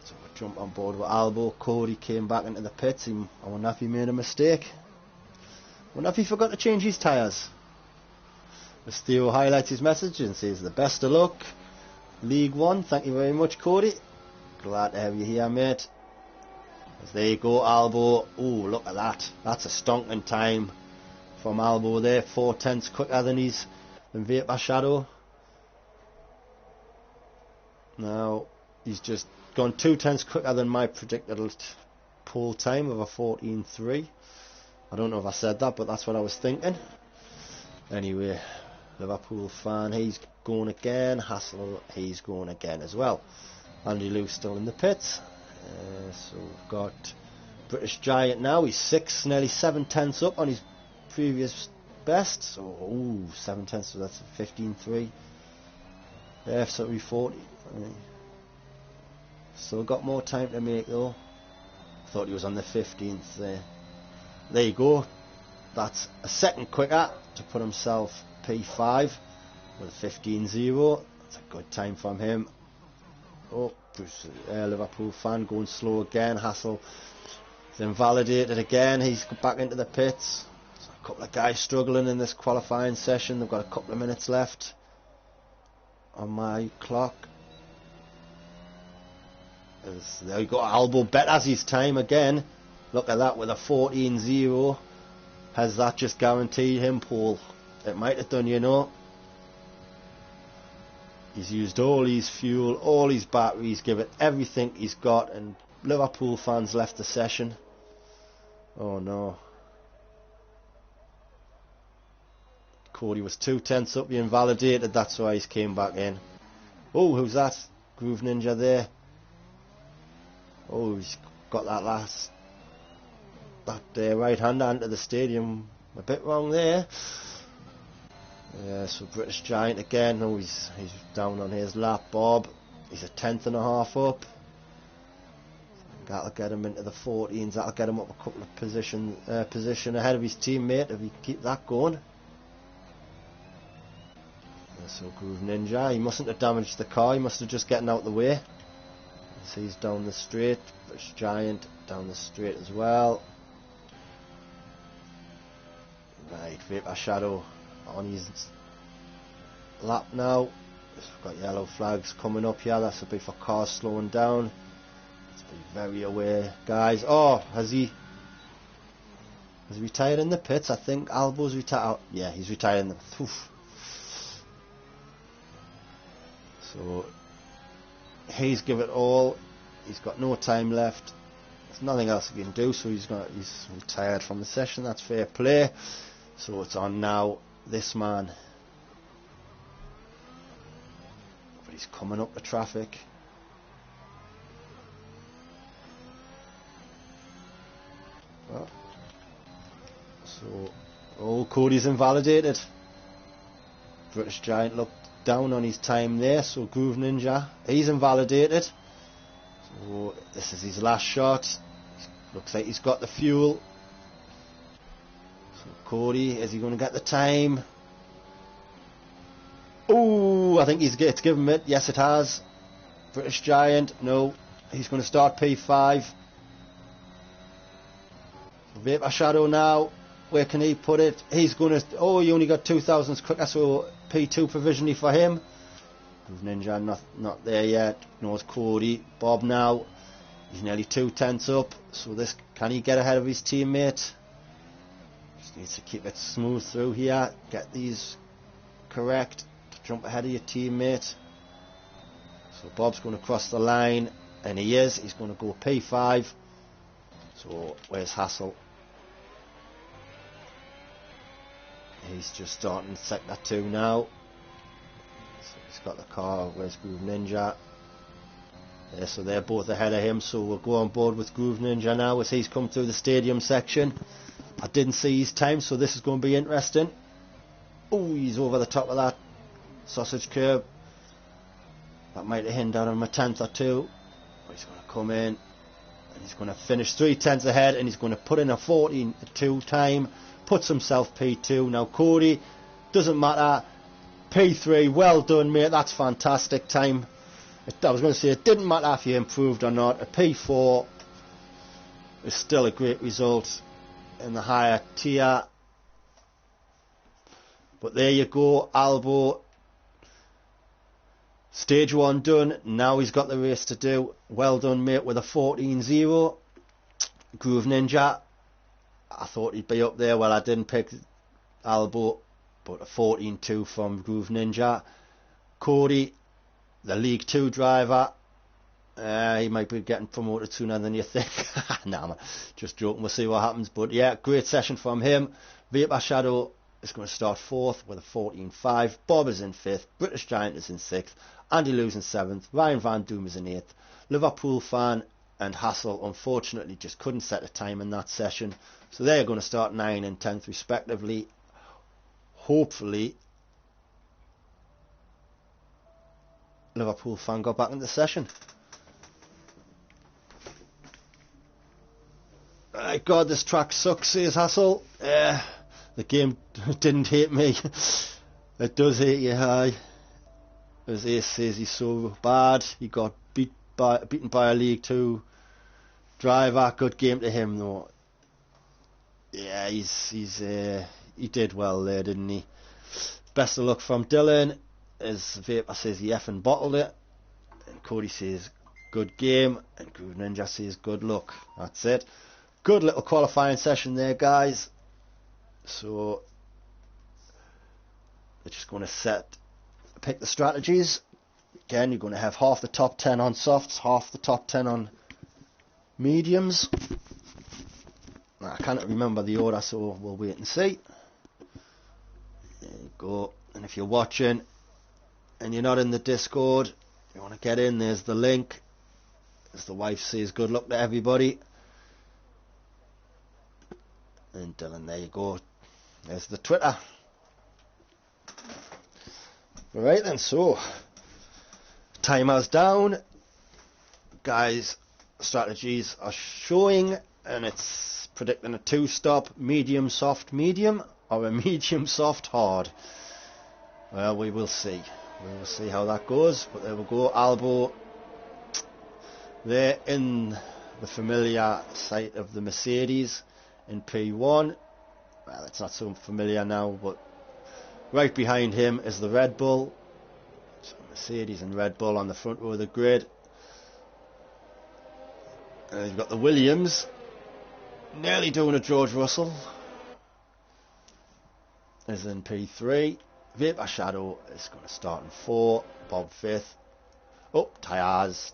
So we'll jump on board with Albo. Cody came back into the pits. I wonder if he made a mistake. I wonder if he forgot to change his tyres. Mysterio highlights his message and says, the best of luck, League 1. Thank you very much, Cody. Glad to have you here, mate. As there you go, Albo. Oh, look at that. That's a stonking time from Albo there. 4 tenths quicker than Vapor Shadow. Now, he's just gone 2 tenths quicker than my predicted pole time of a 14.3. I don't know if I said that, but that's what I was thinking. Anyway, Liverpool fan, he's going again. Hassel, he's going again as well. Andy Lou still in the pits. So we've got British Giant now. He's 6, nearly 7 tenths up on his previous best. So, ooh, 7 tenths, so that's a 15.3. So we 40. Still got more time to make though. Thought he was on the 15th there. There you go. That's a second quicker to put himself P5 with a 15.0. That's a good time from him. Oh, Bruce, Liverpool fan going slow again. Hassel is invalidated again. He's back into the pits. There's a couple of guys struggling in this qualifying session. They've got a couple of minutes left on my clock. There you go, Albo betters his time again. Look at that with a 14.0. Has that just guaranteed him pole? It might have done, you know. He's used all his fuel, all his batteries, give it everything he's got, and Liverpool fans left the session. Oh no. Cody was 2 tenths up, he invalidated, that's why he came back in. Oh, who's that? Groove Ninja there. Oh, he's got that right hander into the stadium a bit wrong there. Yeah, so British Giant again. Oh, he's down on his lap, Bob. He's a tenth and a half up. That'll get him into the 14s. That'll get him up a couple of position ahead of his teammate if he keep that going. So Groove Ninja, he mustn't have damaged the car. He must have just getting out the way. So he's down the straight. British Giant down the straight as well. Right, Vapor Shadow on his lap now. We've got yellow flags coming up here. That's a bit for cars slowing down. Let's be very aware, guys. Oh, has he retired in the pits? I think Albo's retired. Yeah, he's retired in the. Oof. So he's give it all. He's got no time left. There's nothing else he can do. So he's retired from the session. That's fair play. So it's on now. This man. But he's coming up the traffic. Well, so Cody's invalidated. British Giant looked down on his time there, so Groove Ninja, he's invalidated. So this is his last shot. Looks like he's got the fuel. So Cody, is he going to get the time? Oh, I think it's given it. Yes, it has. British Giant, no. He's going to start P5. Vapor Shadow now. Where can he put it? He's going to. Oh, he only got 2,000s quicker, so P2 provisionally for him. Groove Ninja not there yet. Knows Cody. Bob now. He's nearly 2/10 up. So this, can he get ahead of his teammate? Just needs to keep it smooth through here. Get these correct to jump ahead of your teammate. So Bob's going to cross the line, and he is. He's going to go P5. So where's Hassel? He's just starting sector 2 now. So he's got the car. Where's Groove Ninja? Yeah, so they're both ahead of him. So we'll go on board with Groove Ninja now as he's come through the stadium section. I didn't see his time, so this is going to be interesting. Oh, he's over the top of that sausage curb. That might have hindered him a tenth or two. But he's going to come in. And he's going to finish 3/10 ahead, and he's going to put in a 14:2 time. Puts himself P2. Now Cody, doesn't matter. P3, well done, mate. That's fantastic time. I was going to say it didn't matter if you improved or not. A P4 is still a great result in the higher tier. But there you go, Albo. Stage 1 done. Now he's got the race to do. Well done, mate, with a 14-0. Groove Ninja, I thought he'd be up there. Well, I didn't pick Albo, but a 14-2 from Groove Ninja. Cody, the League 2 driver, he might be getting promoted sooner than you think. Nah, man, just joking. We'll see what happens. But yeah, great session from him. Vapor Shadow is going to start 4th with a 14-5. Bob is in 5th. British Giant is in 6th. Andy Lou's in 7th. Ryan Van Doom is in 8th. Liverpool Fan and Hassel unfortunately just couldn't set a time in that session. So they're going to start 9th and 10th respectively. Hopefully Liverpool Fan got back in the session. God, this track sucks, says Hassel. The game didn't hate me. It does hate you, hi. As Ace says, he's so bad. He got beaten by a League 2 driver. Good game to him, though. Yeah, he did well there, didn't he? Best of luck from Dylan. As Vapor says, he effing bottled it. And Cody says, good game. And Groove Ninja says, good luck. That's it. Good little qualifying session there, guys. So they're just going to pick the strategies. Again, you're going to have half the top 10 on softs, half the top 10 on mediums. I can't remember the order, so we'll wait and see. There you go. And if you're watching and you're not in the Discord, you want to get in, there's the link. as the wife says good luck to everybody. And Dylan, there you go. There's the Twitter. Right then, so timer's down. Guys, strategies are showing, and it's predicting a 2-stop medium soft medium or a medium soft hard. Well, we will see. We will see how that goes. But there we go. Albo there in the familiar sight of the Mercedes in P1. Well, it's not so familiar now, but right behind him is the Red Bull. So Mercedes and Red Bull on the front row of the grid. And you've got the Williams nearly doing a George Russell. Is in P3. Vapor Shadow is going to start in 4. Bob 5th. Oh, tyres.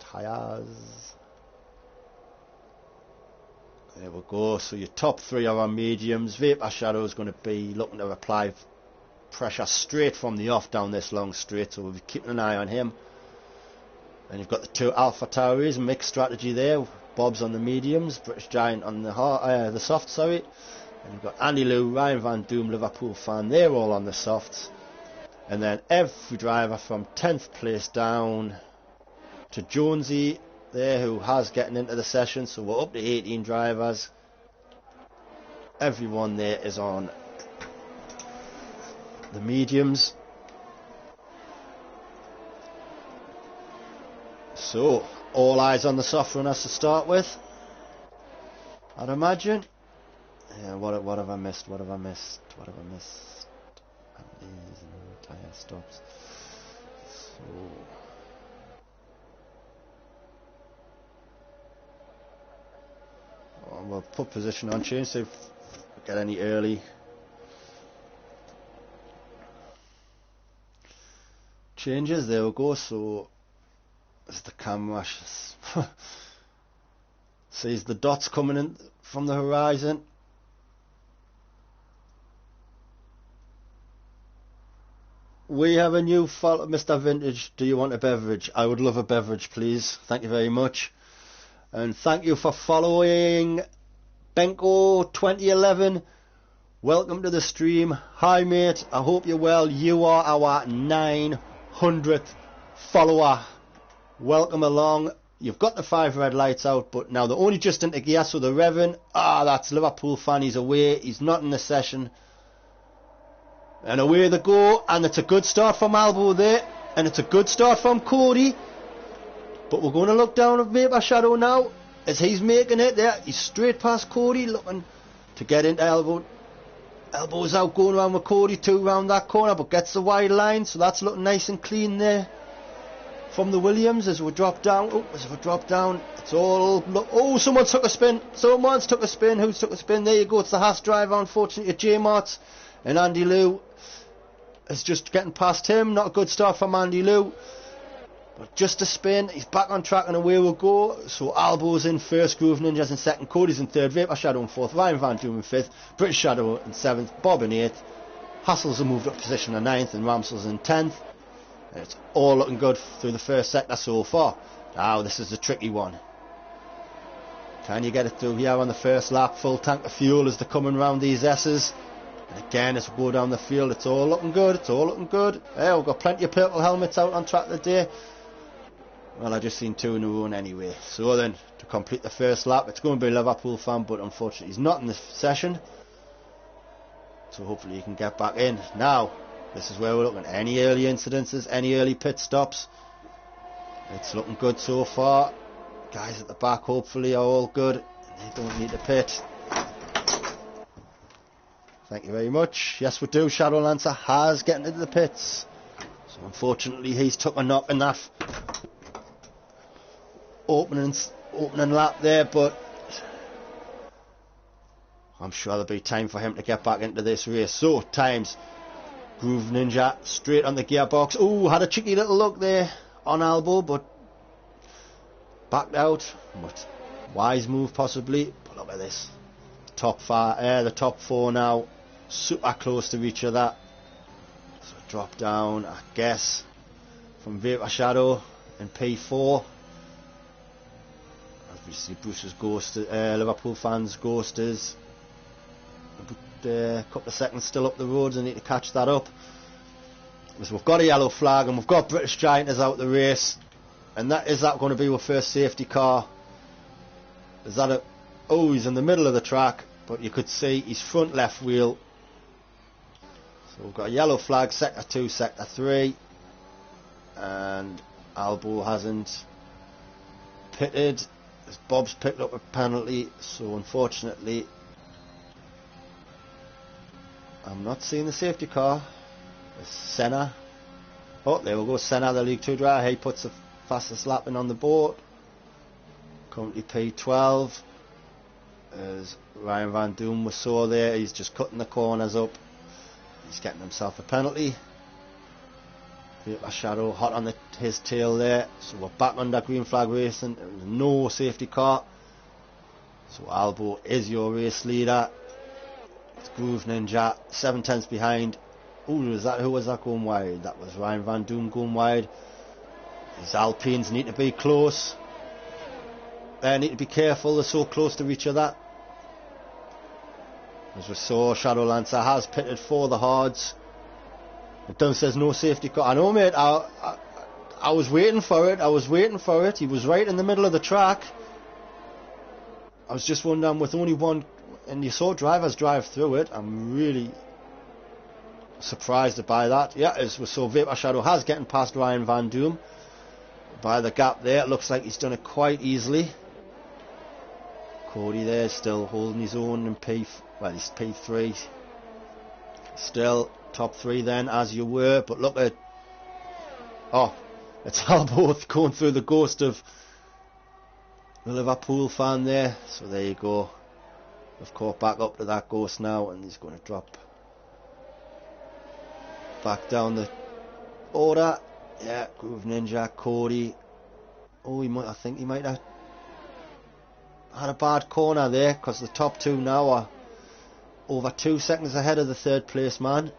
There we go. So your top 3 are on mediums. Vapor Shadow is going to be looking to apply pressure straight from the off down this long straight. So we'll be keeping an eye on him. And you've got the 2 Alpha Tauris, mixed strategy there. Bob's on the mediums, British Giant on the soft, sorry. And you've got Andy Liu, Ryan Van Doom, Liverpool fan, they're all on the softs. And then every driver from 10th place down to Jonesy there, who has getting into the session. So we're up to 18 drivers. Everyone there is on the mediums. So all eyes on the soft runners to start with, I'd imagine. Yeah, what have I missed? Tyre stops. So we'll put position on change, so if we get any early changes. There we go. So as the camera sees the dots coming in from the horizon. We have a new follow, Mr. Vintage. Do you want a beverage? I would love a beverage, please. Thank you very much. And thank you for following Benko 2011. Welcome to the stream. Hi, mate. I hope you're well. You are our 900th follower. Welcome along. You've got the 5 red lights out, but now they're only just into gear, so they're revving. That's Liverpool fan. He's away. He's not in the session. And away they go, and it's a good start from Albo there, and it's a good start from Cody. But we're going to look down at Vapor Shadow now, as he's making it there. He's straight past Cody, looking to get into Albo. Albo's out going around with Cody, 2 round that corner, but gets the wide line, so that's looking nice and clean there from the Williams as we drop down. It's all someone took a spin. Who's took a spin? There you go. It's the Haas driver, unfortunately, J Mart. And Andy Liu is just getting past him. Not a good start from Andy Liu, but just a spin. He's back on track, and away we'll go. So Albo's in first, Groove Ninjas in second, Cody's in third, Vapor Shadow in fourth, Ryan Van Doom in fifth, British Shadow in seventh, Bob in eighth, Hassels have moved up position in ninth, and Ramsell's in 10th. It's all looking good through the first sector so far. Now this is the tricky one. Can you get it through here on the first lap? Full tank of fuel as they're coming round these S's. And again, as we go down the field, it's all looking good. Hey, we've got plenty of purple helmets out on track today. Well, I just seen 2 in a row anyway. So then, to complete the first lap, it's going to be a Liverpool fan, but unfortunately he's not in this session. So hopefully he can get back in. Now, this is where we're looking. Any early incidences, any early pit stops. It's looking good so far. Guys at the back hopefully are all good. They don't need to pit. Thank you very much. Yes, we do. Shadow Lancer has getting into the pits. So unfortunately he's took a knock in that opening lap there, but I'm sure there'll be time for him to get back into this race. So times, Groove Ninja straight on the gearbox. Oh, had a cheeky little look there on Albo, but backed out. But wise move possibly. But look at this. The top 4 now, super close to each other. So drop down, I guess, from Vapor Shadow in P4. Obviously Bruce's ghost, Liverpool fans' ghost is a couple of seconds still up the road. I need to catch that up. Because we've got a yellow flag and we've got British Giant is out the race. And is that going to be our first safety car? Is that a... Oh, he's in the middle of the track, but you could see his front left wheel. So we've got a yellow flag, sector 2, sector 3. And Albo hasn't pitted. Bob's picked up a penalty, so unfortunately I'm not seeing the safety car. It's Senna. Oh, there we go, Senna, the League 2 driver. He puts the fastest lap in on the board. Currently P12. As Ryan Van Doom was saw there, he's just cutting the corners up. He's getting himself a penalty. A shadow hot on his tail there. So we're back under green flag racing. There was no safety car. So Albo is your race leader. It's Groove Ninja 7/10 behind. Oh, who was that going wide? That was Ryan Van Doom going wide. These Alpines need to be close. They need to be careful. They're so close to each other. As we saw, Shadow Lancer has pitted for the hards. Dunn says no safety car. I know, mate. I was waiting for it. I was waiting for it. He was right in the middle of the track. I was just wondering, with only one, and you saw drivers drive through it. I'm really surprised by that. Yeah, as we saw, Vapor Shadow has getting past Ryan Van Doom by the gap there. It looks like he's done it quite easily. Cody there still holding his own in well, he's P3. Still top 3 then, as you were, but look at... Oh, it's Albo going through the ghost of the Liverpool fan there. So there you go. We've caught back up to that ghost now, and he's going to drop back down the order. Yeah, Groove Ninja, Cody. Oh, I think he might have had a bad corner there, because the top 2 now are over 2 seconds ahead of the 3rd place man.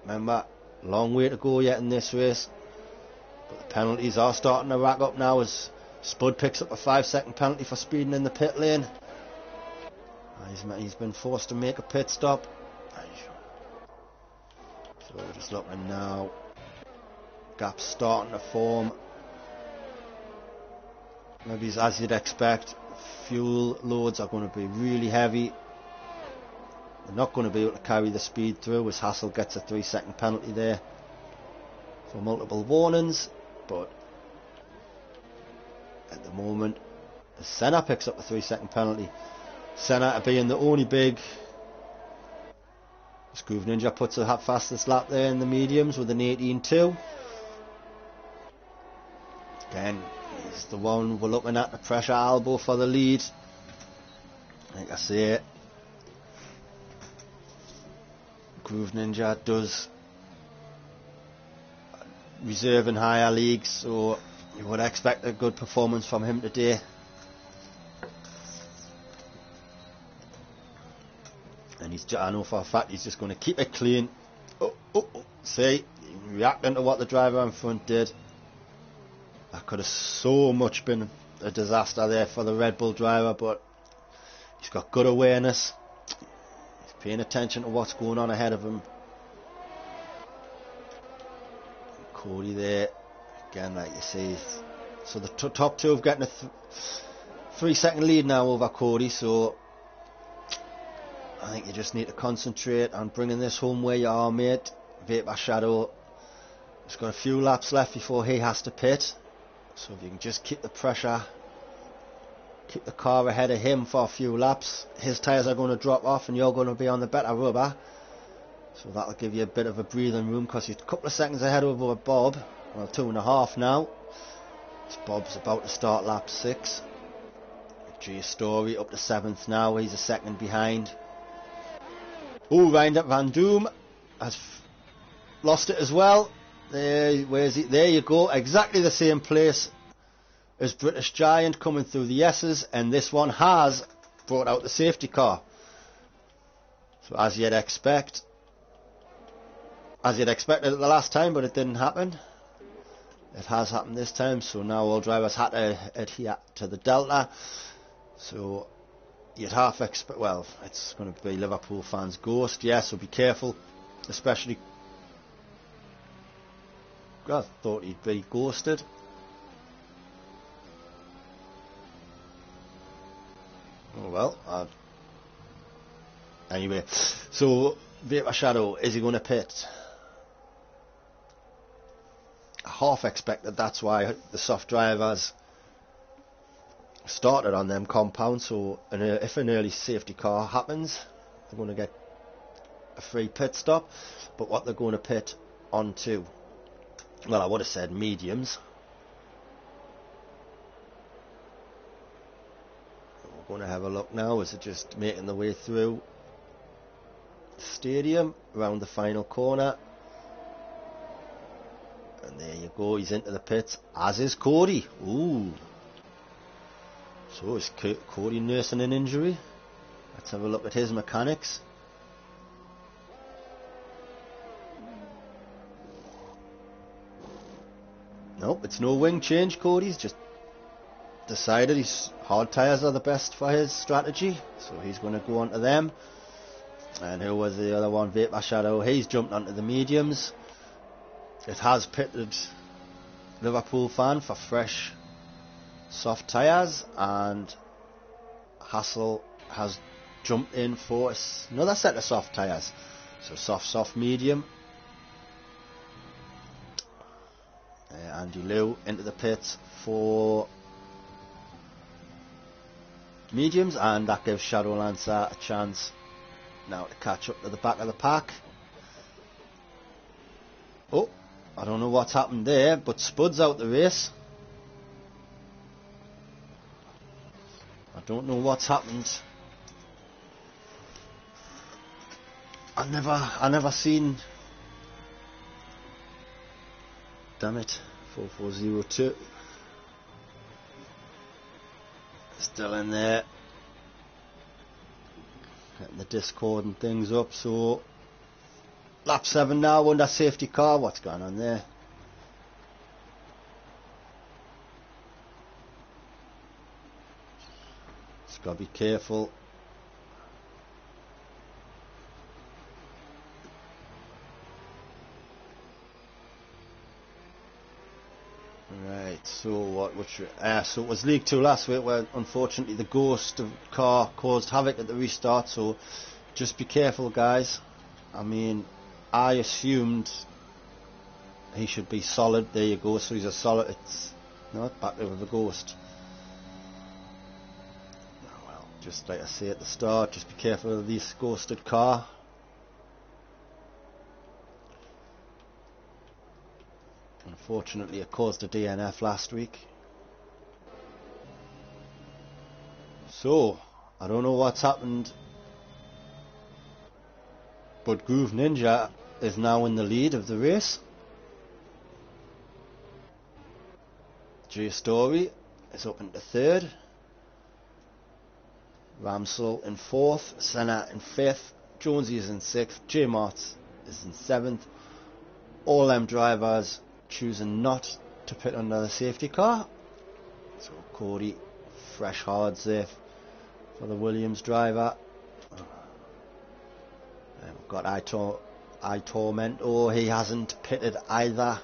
Remember, long way to go yet in this race, but the penalties are starting to rack up now as Spud picks up a 5-second penalty for speeding in the pit lane. He's been forced to make a pit stop. So we're just looking now, gaps starting to form. Maybe as you'd expect, fuel loads are going to be really heavy. They're not going to be able to carry the speed through, as Hassel gets a 3-second penalty there for multiple warnings. But at the moment, Senna picks up a 3-second penalty. Senna being the only big... Groove Ninja puts the fastest lap there in the mediums with an 18.2. Again, he's the one we're looking at, the pressure Albo for the lead. Like I say, Groove Ninja does reserve in higher leagues, so you would expect a good performance from him today. And I know for a fact he's just going to keep it clean. See, reacting to what the driver in front did. That could have so much been a disaster there for the Red Bull driver, but he's got good awareness. He's paying attention to what's going on ahead of him. Cody there, again, like you see. So the top 2 have getting a 3-second lead now over Cody, so I think you just need to concentrate on bringing this home where you are, mate. Vapor Shadow has got a few laps left before he has to pit. So if you can just keep the pressure, keep the car ahead of him for a few laps, his tyres are going to drop off and you're going to be on the better rubber. So that'll give you a bit of a breathing room, because you're a couple of seconds ahead over Bob. Well, 2.5 now. So Bob's about to start lap 6. G Story up to 7th now, he's a second behind. Oh, Ryan Van Doom has lost it as well. Where is he? There you go, exactly the same place as British Giant, coming through the S's, and this one has brought out the safety car. So as you'd expected at the last time, but it didn't happen. It has happened this time, so now all drivers had to adhere to the delta. So you'd half expect, well, it's going to be Liverpool fans' ghost, yeah, so be careful, especially, I thought he'd be ghosted. Oh well, anyway, so Vapor Shadow, is he going to pit? I half expected that's why the soft drivers started on them compounds, so if an early safety car happens, they're going to get a free pit stop. But what they're going to pit onto, well, I would have said mediums. We're going to have a look now. Is it just making the way through the stadium around the final corner? And there you go, he's into the pits, as is Cody. Ooh. So is Cody nursing an injury? Let's have a look at his mechanics. Nope, it's no wing change. Cody's just decided his hard tyres are the best for his strategy, so he's going to go on to them. And who was the other one? Vapor Shadow. He's jumped onto the mediums. It has pitted Liverpool fan for fresh soft tyres, and Hassel has jumped in for another set of soft tyres. So soft, medium. Andy Liu into the pits for mediums, and that gives Shadow Lancer a chance now to catch up to the back of the pack. Oh, I don't know what's happened there, but Spud's out the race. I don't know what's happened. I never seen. Damn it, 4402. Still in there. Getting the Discord and things up, so lap 7 now under safety car. What's going on there? Just gotta be careful. Right, so so it was League 2 last week where unfortunately the ghost of car caused havoc at the restart, so just be careful, guys. I mean, I assumed he should be solid. There you go, so he's a solid. It's not back there with the ghost. Oh, well, just like I say at the start, just be careful of this ghosted car. Unfortunately, it caused a DNF last week. So, I don't know what's happened, but Groove Ninja is now in the lead of the race. J Story is up into 3rd. Ramsel in 4th. Senna in 5th. Jonesy is in 6th. J Martz is in 7th. All them drivers choosing not to pit under the safety car. So Cody, fresh hards there for the Williams driver. And we've got iTormento, he hasn't pitted either.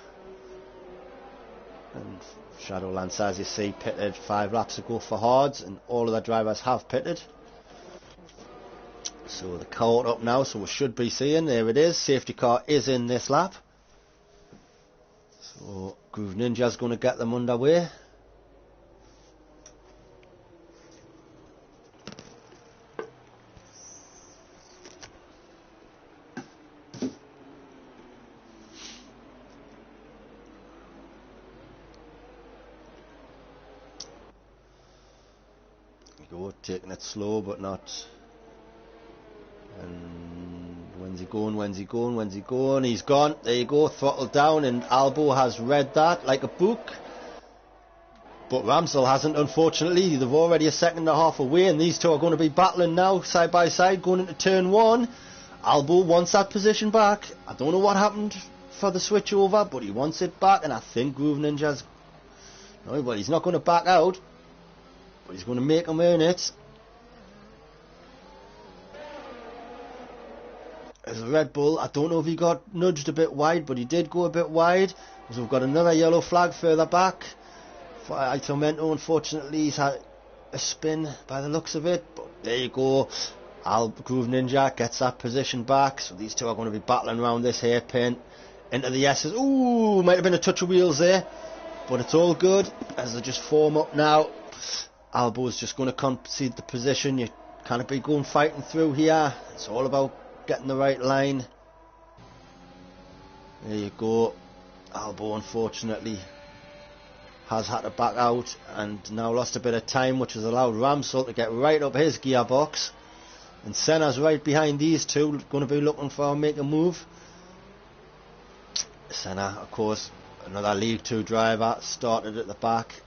And Shadow Lancer, as you see, pitted 5 laps ago for hards, and all of the drivers have pitted. So the caught up now, so we should be seeing, there it is, safety car is in this lap. So Groove Ninja's going to get them underway. Go, taking it slow but not. And when's he going? He's gone. There you go, throttle down, and Albo has read that like a book. But Ramsel hasn't, unfortunately. They've already a second and a half away, and these two are going to be battling now, side by side, going into turn 1. Albo wants that position back. I don't know what happened for the switch over, but he wants it back, and I think Groove Ninja's... No, well, he's not going to back out, but he's going to make him earn it. As a Red Bull, I don't know if he got nudged a bit wide, but he did go a bit wide. So we've got another yellow flag further back. For Aitormento, unfortunately, he's had a spin by the looks of it, but there you go. Groove Ninja gets that position back, so these two are going to be battling around this hairpin into the S's. Ooh, might have been a touch of wheels there, but it's all good as they just form up now. Albo's just going to concede the position. You can't be going fighting through here. It's all about getting the right line. There you go. Albo unfortunately has had to back out and now lost a bit of time, which has allowed Ramsell to get right up his gearbox. And Senna's right behind these two, going to be looking for a make a move. Senna, of course, another League 2 driver, started at the back.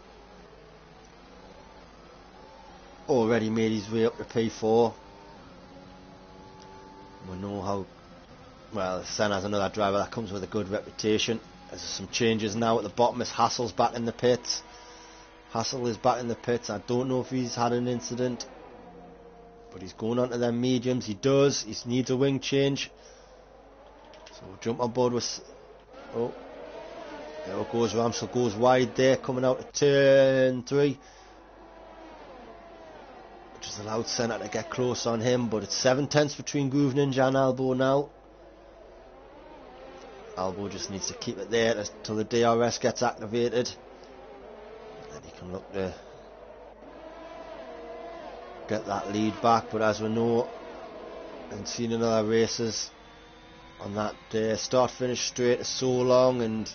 Already made his way up to P4. We know how... Well, Senna's another driver that comes with a good reputation. There's some changes now at the bottom as Hassel's back in the pits. Hassel is back in the pits. I don't know if he's had an incident, but he's going on to them mediums. He does. He needs a wing change. So we'll jump on board with... Oh, there it goes. Ramsell goes wide there, coming out of turn 3. Which has allowed Senna to get close on him, but it's 7/10 between Groove Ninja and Albo now. Albo just needs to keep it there until the DRS gets activated. And he can look to get that lead back, but as we know and seen in other races, on that start-finish straight is so long, and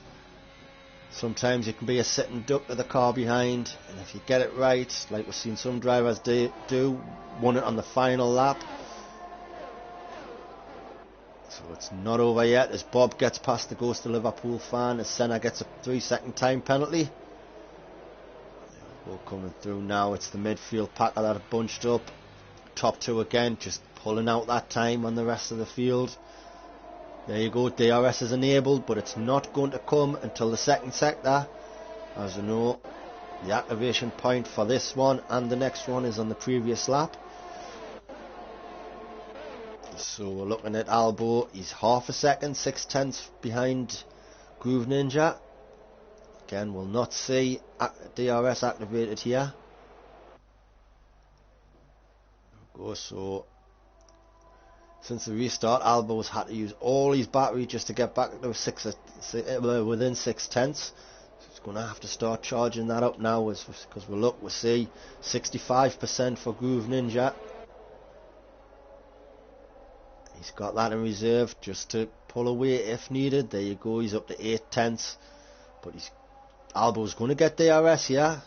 sometimes it can be a sitting duck to the car behind, and if you get it right, like we've seen some drivers do, won it on the final lap. So it's not over yet as Bob gets past the Ghost of Liverpool fan, as Senna gets a 3-second time penalty. We're coming through now. It's the midfield pack that are bunched up. Top two again, just pulling out that time on the rest of the field. There you go, DRS is enabled, but it's not going to come until the second sector. As you know, the activation point for this one and the next one is on the previous lap. So we're looking at Albo. He's half a second, 6/10 behind Groove Ninja. Again, we'll not see DRS activated here. There we go. So since the restart, Albo's had to use all his battery just to get back to within 6/10. So he's going to have to start charging that up now, because we'll see 65% for Groove Ninja. He's got that in reserve just to pull away if needed. There you go, he's up to 8/10. But Albo's going to get DRS here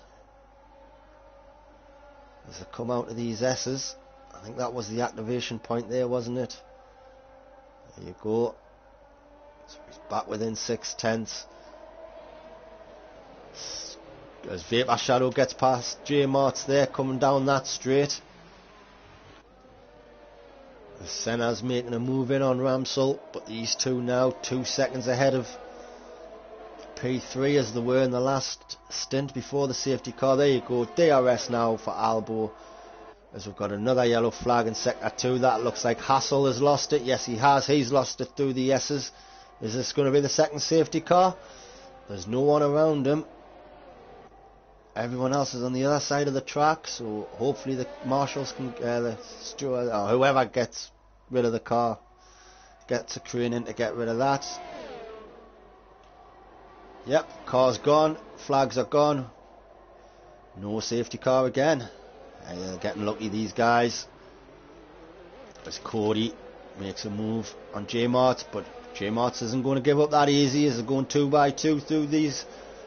as they come out of these S's. I think that was the activation point there, wasn't it? There you go. So he's back within 6/10. As Vapor Shadow gets past J Mart's there, coming down that straight. Senna's making a move in on Ramsell, but these two now 2 seconds ahead of P3 as they were in the last stint before the safety car. There you go, DRS now for Albo, as we've got another yellow flag in sector 2. That looks like Hassel has lost it. Yes, he has. He's lost it through the S's. Is this going to be the second safety car? There's no one around him. Everyone else is on the other side of the track, so hopefully the marshals can, the steward or whoever gets rid of the car, gets a crane in to get rid of that. Yep, car's gone, flags are gone. No safety car again. They're getting lucky, these guys. As Cody makes a move on J Mart, but J Mart isn't going to give up that easy as they're going 2 by 2 through these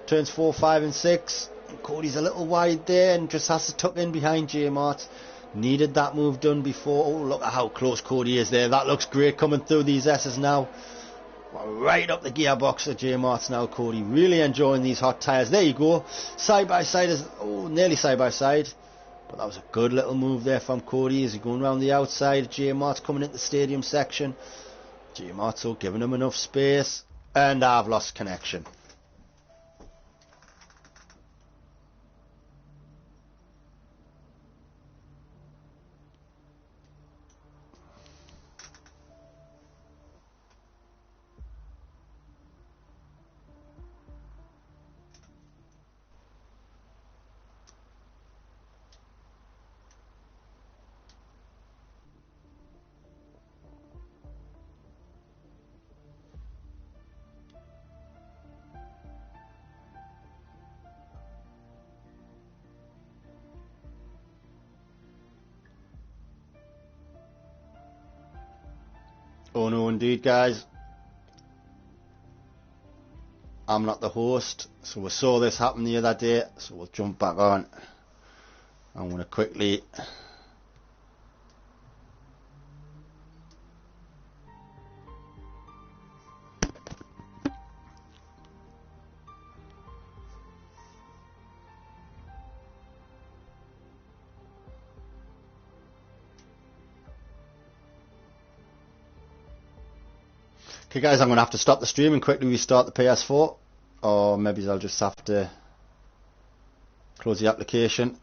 turns 4, 5 and 6. Cody's a little wide there and just has to tuck in behind J Mart. Needed that move done before. Oh, look at how close Cody is there. That looks great coming through these S's now. Right up the gearbox of J Mart's now, Cody. Really enjoying these hot tyres. There you go. Side by side is nearly side by side. But that was a good little move there from Cody as he's going around the outside. J Mart's coming into the stadium section. J Mart's giving him enough space. And I've lost connection. Oh no indeed, guys. I'm not the host, so we saw this happen the other day, so we'll jump back on. I'm going to quickly okay guys, I'm going to have to stop the stream and quickly restart the PS4, or maybe I'll just have to close the application.